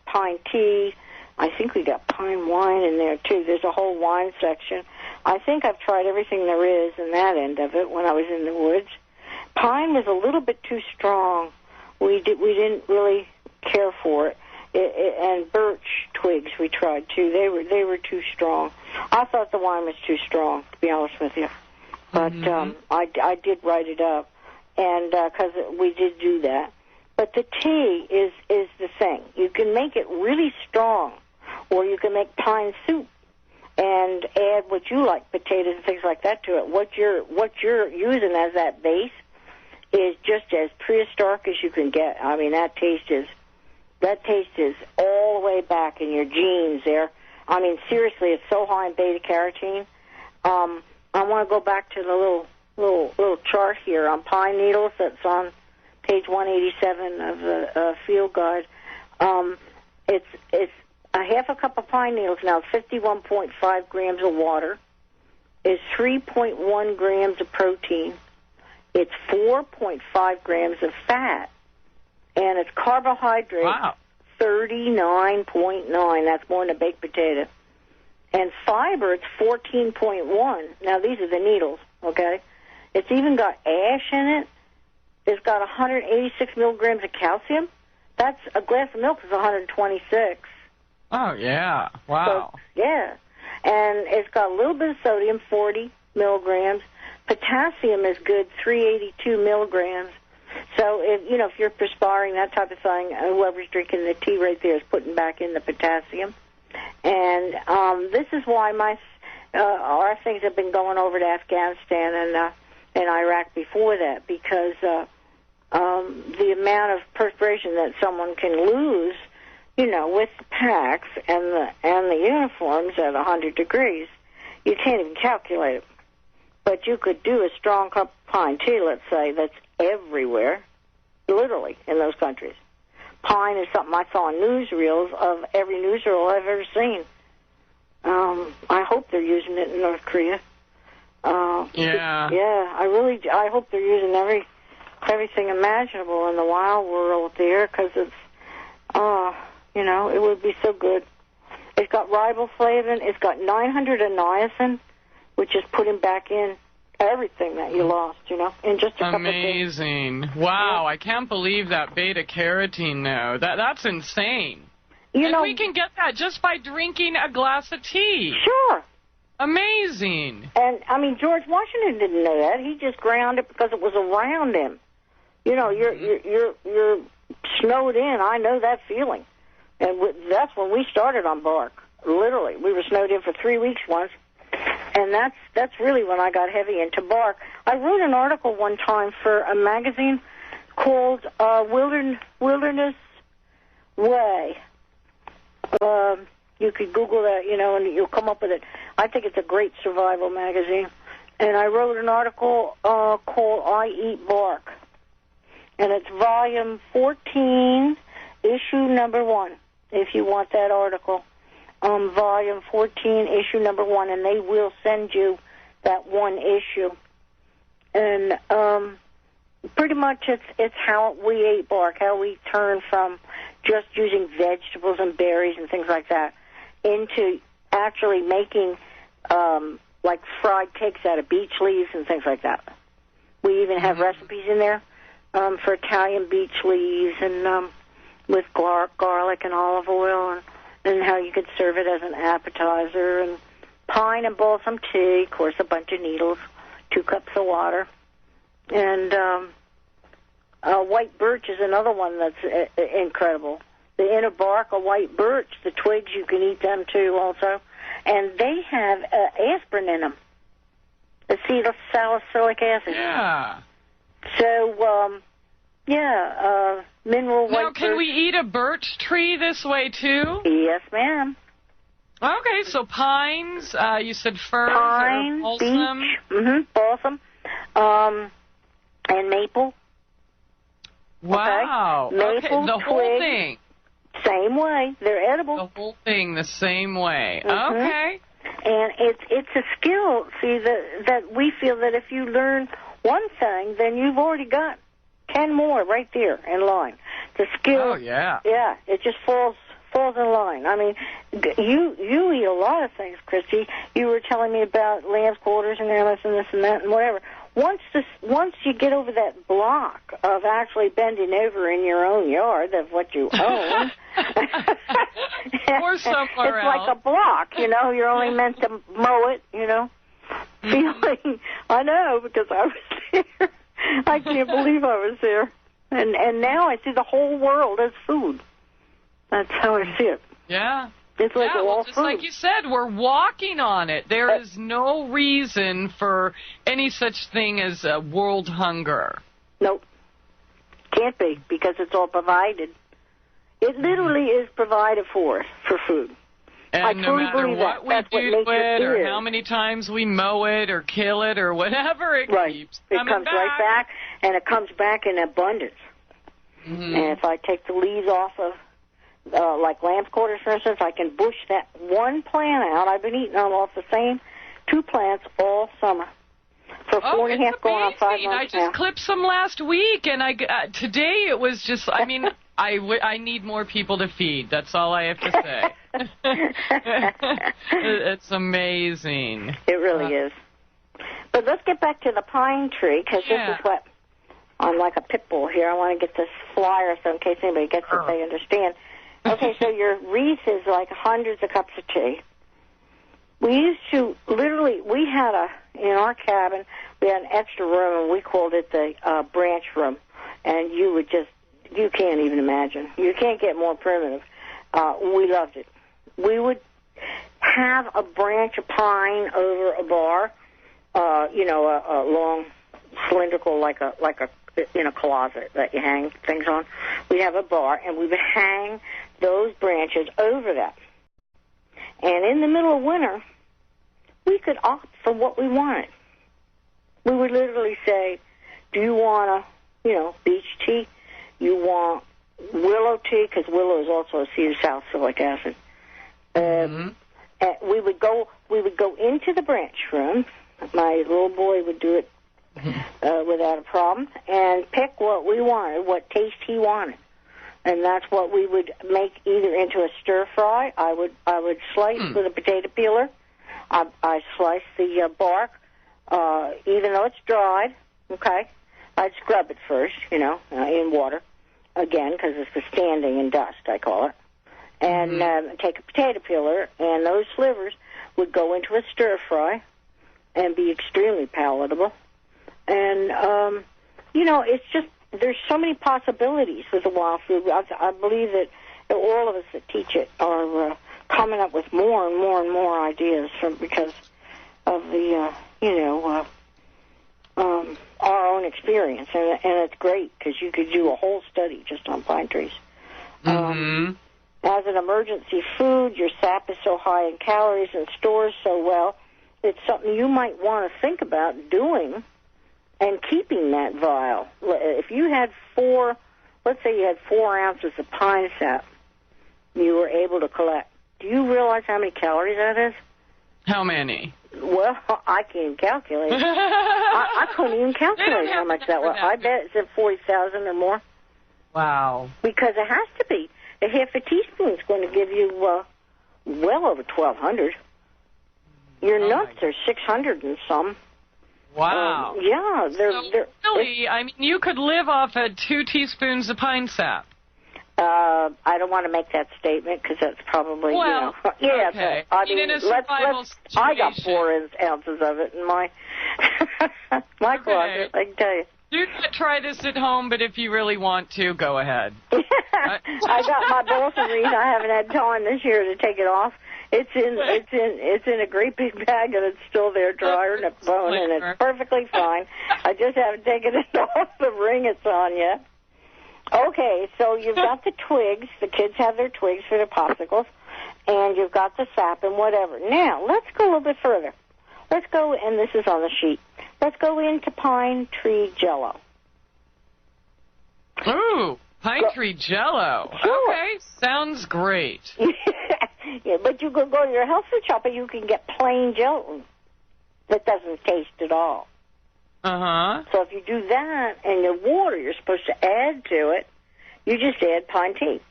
pine tea. I think we got pine wine in there too. There's a whole wine section. I think I've tried everything there is in that end of it when I was in the woods. Pine was a little bit too strong. We didn't really care for it. And birch twigs we tried too. They were too strong. I thought the wine was too strong, to be honest with you. But I did write it up, and because we did do that. But the tea is the thing. You can make it really strong, or you can make pine soup and add what you like, potatoes and things like that to it. What you're using as that base is just as prehistoric as you can get. I mean, that taste is all the way back in your genes there. I mean, seriously, it's so high in beta carotene. I want to go back to the little chart here on pine needles that's on page 187 of the field guide. It's a half a cup of pine needles now, 51.5 grams of water, is 3.1 grams of protein. It's 4.5 grams of fat, and it's carbohydrate, 39.9. That's more than a baked potato. And fiber, it's 14.1. Now, these are the needles, okay? It's even got ash in it. It's got 186 milligrams of calcium. That's a glass of milk is 126. Oh, yeah. Wow. So, yeah. And it's got a little bit of sodium, 40 milligrams. Potassium is good, 382 milligrams. So, if you're perspiring, that type of thing, whoever's drinking the tea right there is putting back in the potassium. And this is why our things have been going over to Afghanistan and Iraq before that, because the amount of perspiration that someone can lose, with the packs and the uniforms at 100 degrees, you can't even calculate it. But you could do a strong cup of pine tea, let's say, that's everywhere, literally, in those countries. Pine is something I saw in newsreels of every newsreel I've ever seen. I hope they're using it in North Korea. Yeah. Yeah, I hope they're using everything imaginable in the wild world there, because it's, it would be so good. It's got riboflavin. It's got 900 of niacin, which is putting back in everything that you lost, in just a couple of days. Amazing. Wow, yeah. I can't believe that beta-carotene, though. That's insane. And we can get that just by drinking a glass of tea. Sure. Amazing. And, George Washington didn't know that. He just ground it because it was around him. You're snowed in. I know that feeling. And that's when we started on bark. Literally. We were snowed in for 3 weeks once. And that's really when I got heavy into bark. I wrote an article one time for a magazine called Wilderness Way. You could Google that, and you'll come up with it. I think it's a great survival magazine. And I wrote an article called I Eat Bark. And it's volume 14, issue number 1, if you want that article. Volume 14, issue number 1, and they will send you that one issue. And pretty much it's how we ate bark, how we turned from just using vegetables and berries and things like that into actually making like fried cakes out of beech leaves and things like that. We even have recipes in there for Italian beech leaves and with garlic and olive oil and how you could serve it as an appetizer, and pine and balsam tea, of course, a bunch of needles, 2 cups of water. And white birch is another one that's incredible. The inner bark of white birch, the twigs, you can eat them too also. And they have aspirin in them, acetylsalicylic acid. Yeah. So, mineral white birch. Now, can we eat a birch tree this way too? Yes, ma'am. Okay, so pines, you said firs, pine, or balsam. Beech, balsam, and maple. Wow. Okay, maple, okay. The whole thing. Same way. They're edible. The whole thing the same way. Okay. And it's a skill, see, that we feel that if you learn one thing, then you've already got 10 more right there in line. The skill. Oh, yeah. Yeah, it just falls in line. I mean, you eat a lot of things, Christy. You were telling me about lamb's quarters and this and this and that and whatever. Once you get over that block of actually bending over in your own yard of what you own, or somewhere it's like a block, you're only meant to mow it, Feeling, I know, because I was there. I can't believe I was there. And now I see the whole world as food. That's how I see it. Yeah. It's like all just food. like you said, we're walking on it. There is no reason for any such thing as world hunger. Nope. Can't be, because it's all provided. It literally is provided for us for food. And no matter what we do to it, or how many times we mow it, or kill it, or whatever, it keeps coming back. It comes right back, and it comes back in abundance. And if I take the leaves off of, like lamb's quarters, for instance, I can bush that one plant out. I've been eating them off the same 2 plants all summer. For 4.5 going on 5 months I just clipped some last week, and today it was just, I need more people to feed. That's all I have to say. It's amazing. It really is. But let's get back to the pine tree, because this is what, I'm like a pit bull here. I want to get this flyer so in case anybody gets it, they understand. Okay, so your wreath is like hundreds of cups of tea. We used to, literally, in our cabin, we had an extra room, and we called it the branch room. And you can't even imagine. You can't get more primitive. We loved it. We would have a branch of pine over a bar, a long cylindrical, like a in a closet that you hang things on. We'd have a bar, and we would hang those branches over that. And in the middle of winter, we could opt for what we wanted. We would literally say, do you want beach tea? You want willow tea, because willow is also a seed of salicylic acid. We would go into the branch room. My little boy would do it without a problem, and pick what we wanted, what taste he wanted. And that's what we would make either into a stir fry. I would slice with a potato peeler. I slice the bark, even though it's dried. Okay, I'd scrub it first, in water, again, because it's the standing in dust, I call it. And take a potato peeler, and those slivers would go into a stir fry and be extremely palatable. And it's just, there's so many possibilities with the wild food. I believe that all of us that teach it are coming up with more and more and more ideas because of the, our own experience. And it's great because you could do a whole study just on pine trees. As an emergency food, your sap is so high in calories and stores so well, it's something you might want to think about doing and keeping that vial. If you had let's say you had 4 ounces of pine sap you were able to collect, do you realize how many calories that is? How many? Well, I can't even calculate. I couldn't even calculate how much that was. I bet it's at 40,000 or more. Wow. Because it has to be. A half a teaspoon is going to give you well over 1,200. Your nuts are 600 and some. Wow. Yeah. Really, you could live off of 2 teaspoons of pine sap. I don't want to make that statement because that's probably, okay. in a survival situation. I got 4 ounces of it in my closet, I can tell you. You can try this at home, but if you really want to, go ahead. I got my balsam wreath. I haven't had time this year to take it off. It's in a great big bag, and it's still there, drier than a bone, and it's perfectly fine. I just haven't taken it off the ring it's on yet. Okay, so you've got the twigs. The kids have their twigs for their popsicles, and you've got the sap and whatever. Now, let's go a little bit further. Let's go, and this is on the sheet. Let's go into pine tree Jello. Ooh, pine tree Jello. Sure. Okay, sounds great. Yeah, but you can go to your health food shop and you can get plain Jello that doesn't taste at all. So if you do that and your water you're supposed to add to it, you just add pine tea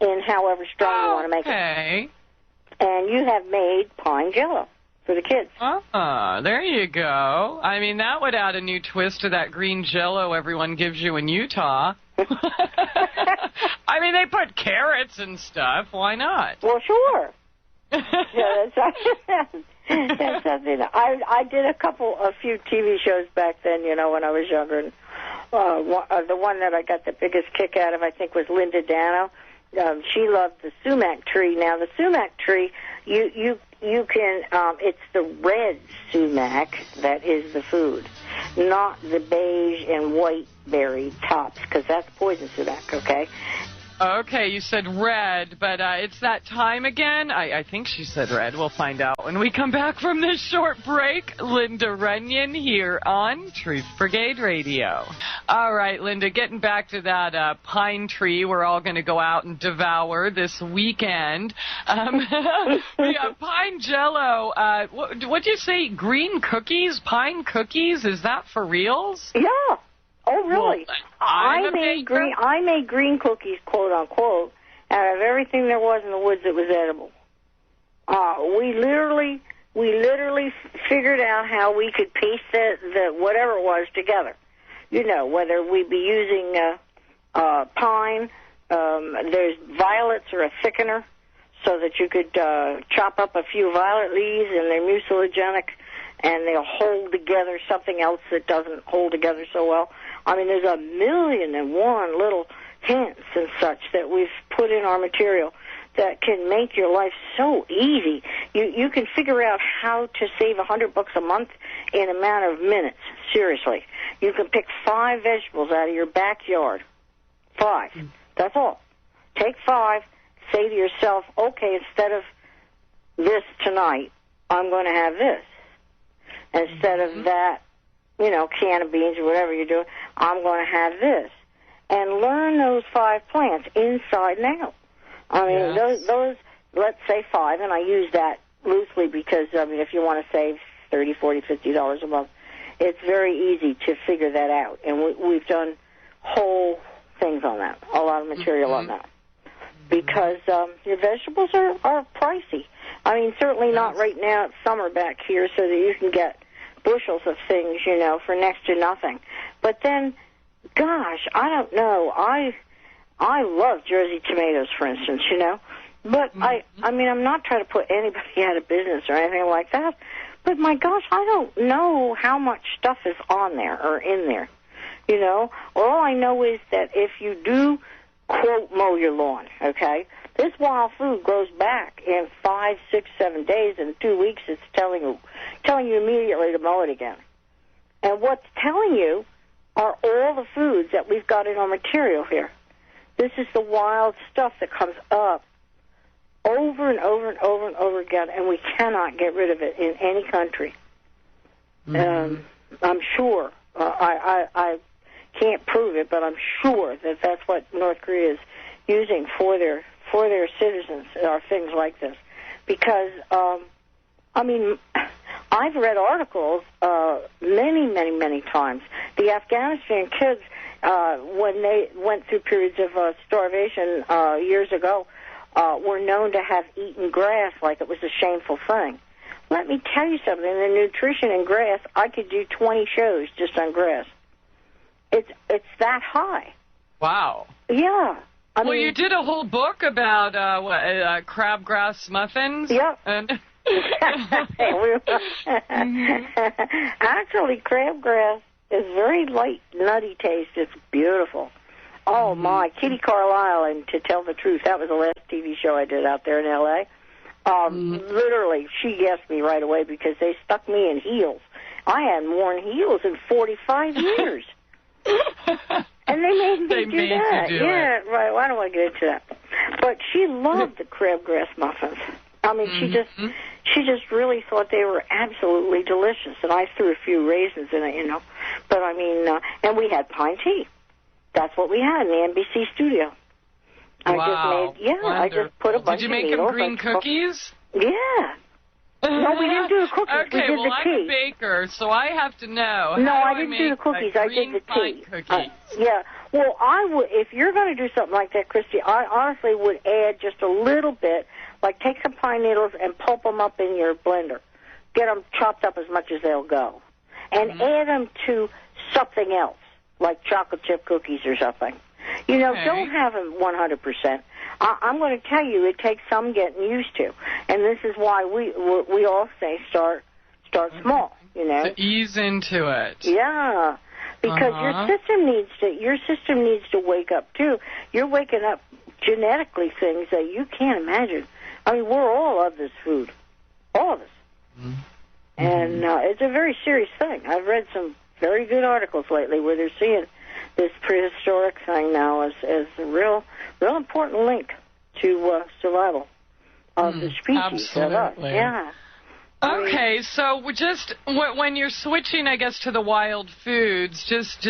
in however strong you want to make it. And you have made pine Jello for the kids. There you go. That would add a new twist to that green Jello everyone gives you in Utah. They put carrots and stuff. Why not? Well, sure. That's something. I did a few TV shows back then, when I was younger. And, the one that I got the biggest kick out of, I think, was Linda Runyon. She loved the sumac tree. Now, the sumac tree, you can, it's the red sumac that is the food, not the beige and white berry tops, because that's poison sumac, okay? Okay, you said red, but it's that time again. I think she said red. We'll find out when we come back from this short break. Linda Runyon here on Truth Brigade Radio. All right, Linda, getting back to that pine tree we're all going to go out and devour this weekend. We have pine Jello. What'd you say? Green cookies? Pine cookies? Is that for reals? Yeah. Oh, really? Well, I made green cookies, quote unquote, out of everything there was in the woods that was edible. We literally figured out how we could paste the whatever it was together. You know, whether we'd be using pine, there's violets or a thickener, so that you could chop up a few violet leaves, and they're mucilagenic, and they'll hold together something else that doesn't hold together so well. I mean, there's 1,000,001 little hints and such that we've put in our material that can make your life so easy. You can figure out how to save $100 a month in a matter of minutes. Seriously. You can pick 5 vegetables out of your backyard. 5. That's all. Take 5. Say to yourself, okay, instead of this tonight, I'm going to have this. Instead of that, you know, can of beans or whatever you're doing, I'm going to have this. And learn those 5 plants inside and out. I mean, those, let's say 5, and I use that loosely because, I mean, if you want to save $30, $40, $50 a month, it's very easy to figure that out. And we've done whole things on that, a lot of material on that. Because your vegetables are pricey. I mean, certainly not right now. It's summer back here, so that you can get bushels of things, you know, for next to nothing. But then, gosh, I don't know. I love Jersey tomatoes, for instance, you know. But I mean, I'm not trying to put anybody out of business or anything like that. But my gosh, I don't know how much stuff is on there or in there, you know. All I know is that if you do, quote, mow your lawn, okay, this wild food grows back in 5, 6, 7 days. In 2 weeks, it's telling you immediately to mow it again. And what's telling you are all the foods that we've got in our material here. This is the wild stuff that comes up over and over and over and over again, and we cannot get rid of it in any country. I'm sure. I can't prove it, but I'm sure that that's what North Korea is using for their citizens, are things like this. Because, I mean, I've read articles many, many, many times. The Afghanistan kids, when they went through periods of starvation years ago, were known to have eaten grass like it was a shameful thing. Let me tell you something. The nutrition in grass, I could do 20 shows just on grass. It's that high. Wow. Yeah. I mean, you did a whole book about crabgrass muffins. Yep. And actually, crabgrass is very light, nutty taste. It's beautiful. Oh, my. Kitty Carlisle, and to tell the truth, that was the last TV show I did out there in L.A. Literally, she guessed me right away because they stuck me in heels. I hadn't worn heels in 45 years. And they made me do that. Yeah, right. Well, I don't want to get into that. But she loved the crabgrass muffins. I mean, she just really thought they were absolutely delicious. And I threw a few raisins in it, you know. But, I mean, and we had pine tea. That's what we had in the NBC studio. Wow. I just put a bunch of Did you make needles, them green cookies? Yeah. No, we didn't do the cookies. Okay, we did the tea. I'm a baker, so I have to know. No, I didn't do the cookies. I did the tea. Yeah. Well, I would. If you're going to do something like that, Christy, I honestly would add just a little bit. Like take some pine needles and pulp them up in your blender. Get them chopped up as much as they'll go, and add them to something else, like chocolate chip cookies or something. You know, don't have them 100%. I'm going to tell you, it takes some getting used to, and this is why we all say start small. You know, to ease into it. Yeah, because your system needs to wake up too. You're waking up genetically things that you can't imagine. I mean, we're all of this food, all of us, and it's a very serious thing. I've read some very good articles lately where they're seeing this prehistoric thing now as a real important link to survival of the species. Absolutely. Yeah. Okay, so just when you're switching, I guess, to the wild foods, just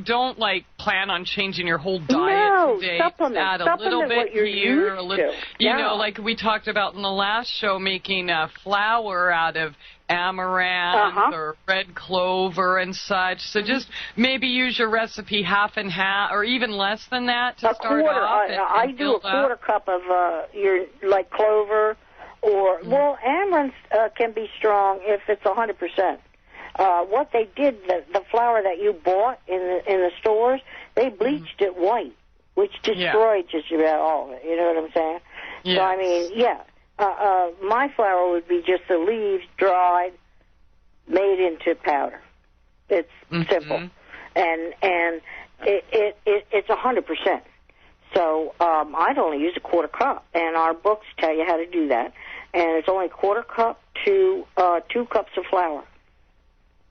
don't plan on changing your whole diet oxidate, add a little bit what you're here, used to. you know, like we talked about in the last show, making flour out of amaranth or red clover and such. So just maybe use your recipe half and half, or even less than that to start off. I do a quarter cup of your like clover, or well, amaranth can be strong if it's 100%. What they did, the flour that you bought in the stores, they bleached it white, which destroyed just about all of it. You know what I'm saying? Yes. So I mean, my flour would be just the leaves dried, made into powder. It's simple, and it's 100%. So I'd only use a quarter cup, and our books tell you how to do that. And it's only a quarter cup to 2 cups of flour.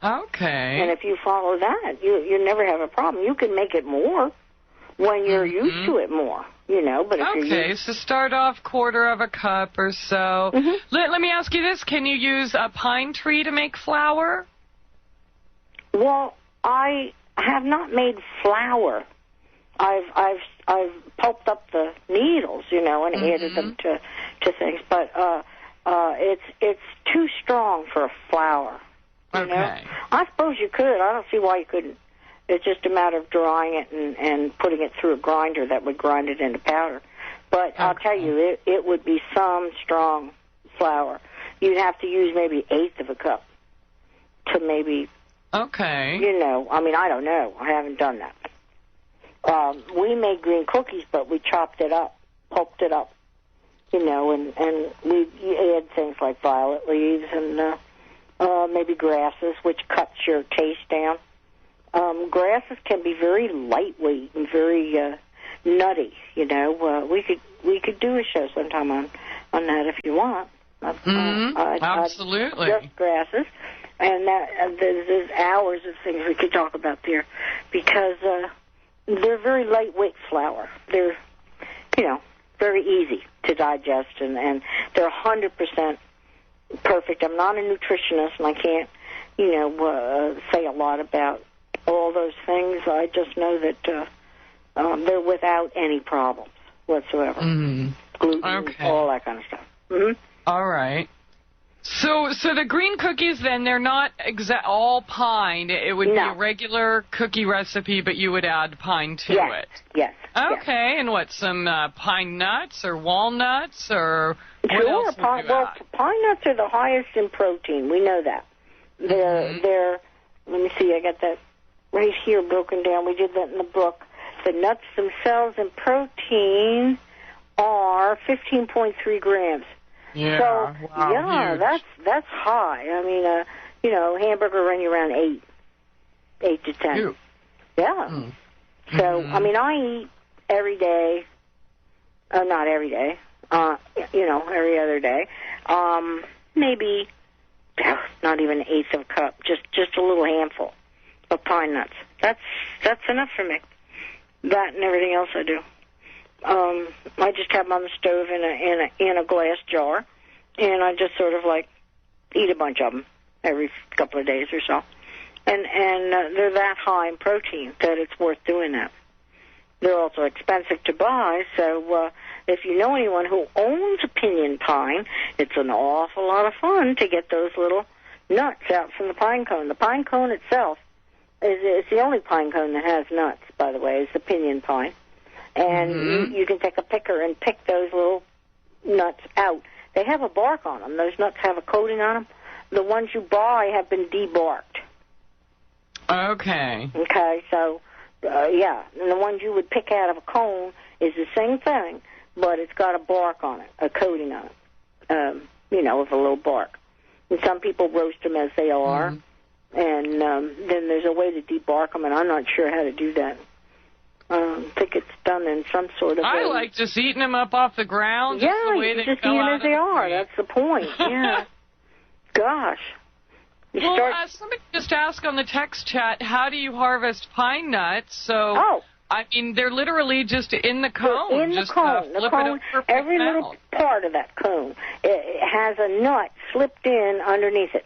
Okay. And if you follow that, you never have a problem. You can make it more when you're used to it more, you know. But if you're used... so start off quarter of a cup or so. Let me ask you this: can you use a pine tree to make flour? Well, I have not made flour. I've pulped up the needles, you know, and added them to things, but it's too strong for a flour. You know? I suppose you could. I don't see why you couldn't. It's just a matter of drying it and putting it through a grinder that would grind it into powder. But I'll tell you, it would be some strong flour. You'd have to use maybe 1/8 of a cup to maybe, you know, I mean, I don't know. I haven't done that. We made green cookies, but we chopped it up, pulped it up, you know, and we add things like violet leaves and maybe grasses, which cuts your taste down. Grasses can be very lightweight and very nutty, you know. We could do a show sometime on that if you want. Absolutely. Just grasses. And there's hours of things we could talk about there because they're very lightweight flour. They're, you know, very easy to digest, and they're 100% perfect. I'm not a nutritionist, and I can't, you know, say a lot about all those things. I just know that they're without any problems whatsoever. Gluten, all that kind of stuff. All right. So the green cookies, then, they're not all pine. It would be a regular cookie recipe, but you would add pine to it. Yes. Okay, and what, some pine nuts or walnuts or what else would you add? Pine nuts are the highest in protein. We know that. They're let me see, I got that right here broken down. We did that in the book. The nuts themselves in protein are 15.3 grams. Yeah, so, wow, that's high. I mean, you know, hamburger run you around 8 to 10. Ew. Yeah. So, I mean, I eat every day. Not every day. You know, every other day. Maybe not even 1/8 of a cup. Just a little handful of pine nuts. That's enough for me. That and everything else I do. I just have them on the stove in a glass jar, and I just sort of like eat a bunch of them every couple of days or so. And they're that high in protein that it's worth doing that. They're also expensive to buy, so if you know anyone who owns a pinyon pine, it's an awful lot of fun to get those little nuts out from the pine cone. The pine cone itself is the only pine cone that has nuts, by the way, is the pinyon pine. And you can take a picker and pick those little nuts out. They have a bark on them. Those nuts have a coating on them. The ones you buy have been debarked. Okay. Okay, so, yeah. And the ones you would pick out of a cone is the same thing, but it's got a bark on it, a coating on it, you know, with a little bark. And some people roast them as they are. And then there's a way to debark them, and I'm not sure how to do that. I think it's done in some sort of I like just eating them up off the ground. Yeah, just the way you just eat them as they are. That's the point. Yeah. Gosh. Somebody just asked on the text chat, how do you harvest pine nuts? So, I mean, they're literally just in the cone. In the cone. The cone, every little part of that cone, it has a nut slipped in underneath it.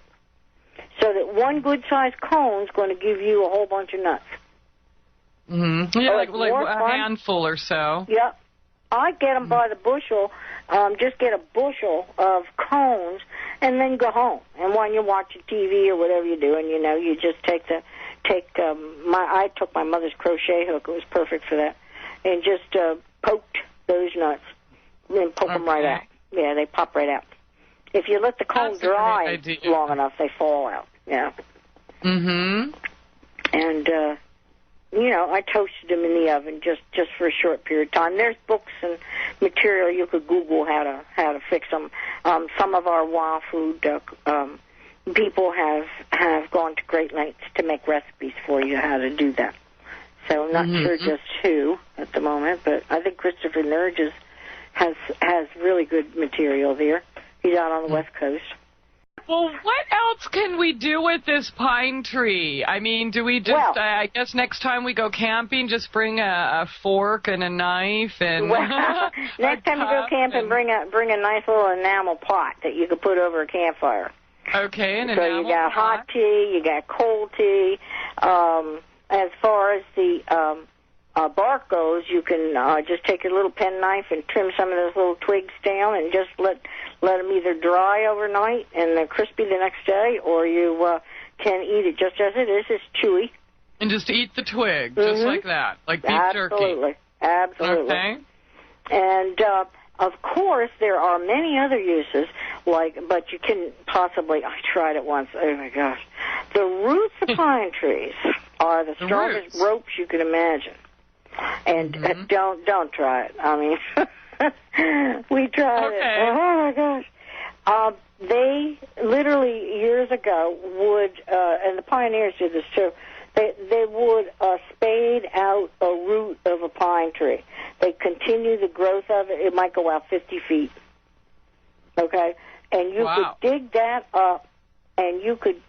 So that one good-sized cone is going to give you a whole bunch of nuts. Mm-hmm. Yeah, like a handful or so. Yep. I get them by the bushel. Just get a bushel of cones and then go home. And when you're watching TV or whatever you're doing, you know, you just I took my mother's crochet hook. It was perfect for that. And just poked those nuts and poke them right out. Yeah, they pop right out. If you let the cone dry long enough, they fall out. Yeah. Mm-hmm. And, you know, I toasted them in the oven just for a short period of time. There's books and material you could Google how to fix them. Some of our wild food people have gone to great lengths to make recipes for you how to do that. So I'm not sure just who at the moment, but I think Christopher Nurges has really good material there. He's out on the West Coast. Well, what else can we do with this pine tree? I mean, do we just, I guess next time we go camping, just bring a fork and a knife and... next time you go camping, bring a nice little enamel pot that you can put over a campfire. Okay, an enamel pot. So you got hot tea, you got cold tea. As far as the bark goes, you can just take a little penknife and trim some of those little twigs down and just let them either dry overnight and they're crispy the next day, or you can eat it just as it is. It's chewy. And just eat the twig, just like that, like beef jerky. Absolutely. Okay. And, of course, there are many other uses, but you can possibly, I tried it once, oh my gosh. The roots of pine trees are the strongest ropes you can imagine. And don't try it. I mean, we tried it. Oh my gosh. They literally years ago would, and the pioneers did this too. They would spade out a root of a pine tree. They continue the growth of it. It might go out 50 feet. Okay, and you could dig that up, and you could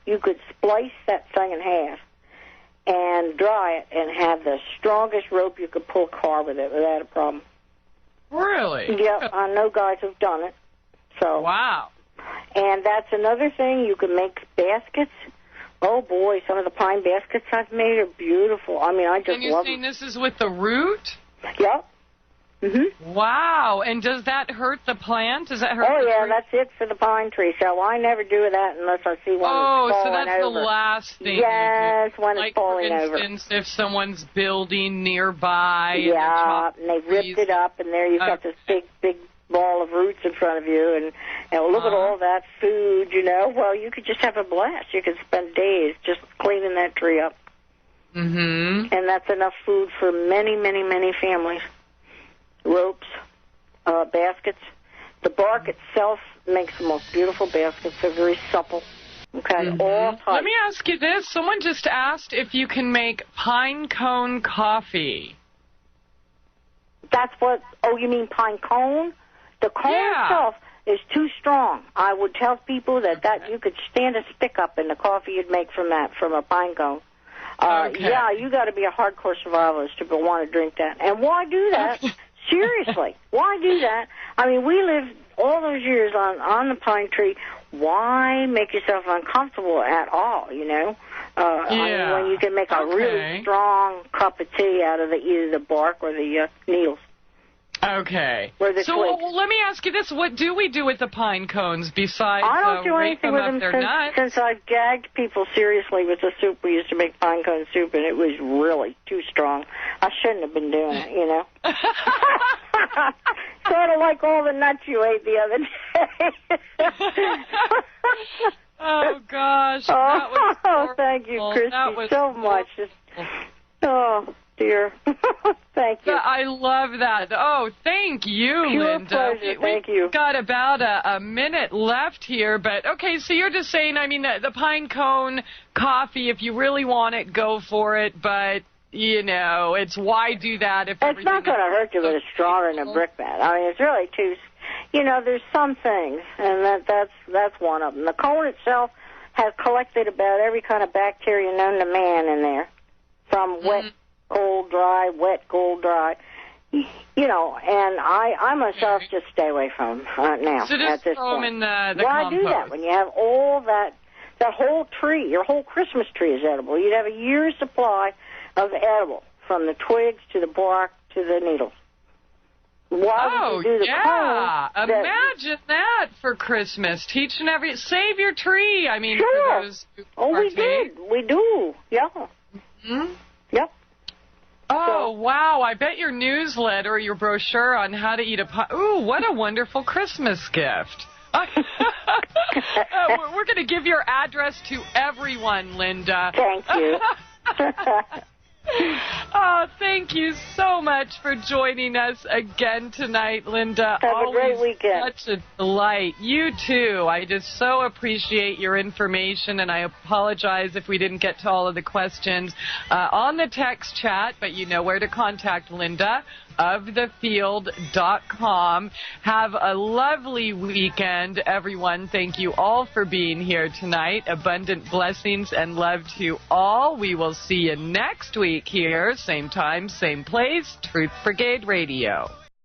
splice that thing in half and dry it and have the strongest rope you could pull a car with it without a problem. Really? Yep, I know guys who've done it. So. Wow. And that's another thing. You can make baskets. Oh, boy, some of the pine baskets I've made are beautiful. I mean, I just love them. And you're saying this is with the root? Yep. Mm-hmm. Wow. And does that hurt the plant? Does that hurt the tree? That's it for the pine tree. So I never do that unless I see one falling over. Oh, so that's the last thing. Yes, when it's falling over. Like, for instance, if someone's building nearby. Yeah, and they've ripped it up, and there you've got this big ball of roots in front of you, and look at all that food, you know. Well, you could just have a blast. You could spend days just cleaning that tree up. Mm-hmm. And that's enough food for many, many, many families. Ropes, baskets. The bark itself makes the most beautiful baskets. They're very supple. Okay, all types. Let me ask you this. Someone just asked if you can make Pinecone coffee. That's what, you mean Pinecone? The cone itself is too strong. I would tell people that you could stand a stick up in the coffee you'd make from a pine cone. Yeah, you got to be a hardcore survivalist to want to drink that. And why do that? Seriously, why do that? I mean, we lived all those years on the pine tree. Why make yourself uncomfortable at all, you know? I mean, when you can make a really strong cup of tea out of either the bark or the needles. Okay. So let me ask you this. What do we do with the pine cones besides I don't do anything with them since I've gagged people seriously with the soup. We used to make pine cone soup, and it was really too strong. I shouldn't have been doing it, you know. Sort of like all the nuts you ate the other day. Oh, gosh. Thank you, Christy, so much. Oh, dear. Thank you. I love that. Oh, thank you, Linda. Pleasure. Thank you. We've got about a minute left here, but okay, so you're just saying, I mean, the pine cone coffee, if you really want it, go for it, but, you know, it's why do that if it's not going to hurt you, but it's stronger than a brick bat. I mean, it's really too, you know, there's some things, and that's one of them. The cone itself has collected about every kind of bacteria known to man in there, from wet, cold, dry, wet, cold, dry. You know, and I myself just stay away from them now. So just at this throw them point. in the Why compost? do that when you have all that whole tree, your whole Christmas tree is edible? You'd have a year's supply of edible from the twigs to the bark to the needles. Why would you do the cone? Imagine that for Christmas. Save your tree. I mean, sure. For those who we did. We do. Yeah. Mm-hmm. Yep. Oh, wow. I bet your newsletter or your brochure on how to eat a pie. Ooh, what a wonderful Christmas gift. We're going to give your address to everyone, Linda. Thank you. Oh, thank you so much for joining us again tonight, Linda. Have a great weekend. Such a delight. You too. I just so appreciate your information, and I apologize if we didn't get to all of the questions on the text chat, but you know where to contact Linda. ofthefield.com. Have a lovely weekend, everyone. Thank you all for being here tonight. Abundant blessings and love to all. We will see you next week here, same time, same place, Truth Brigade Radio.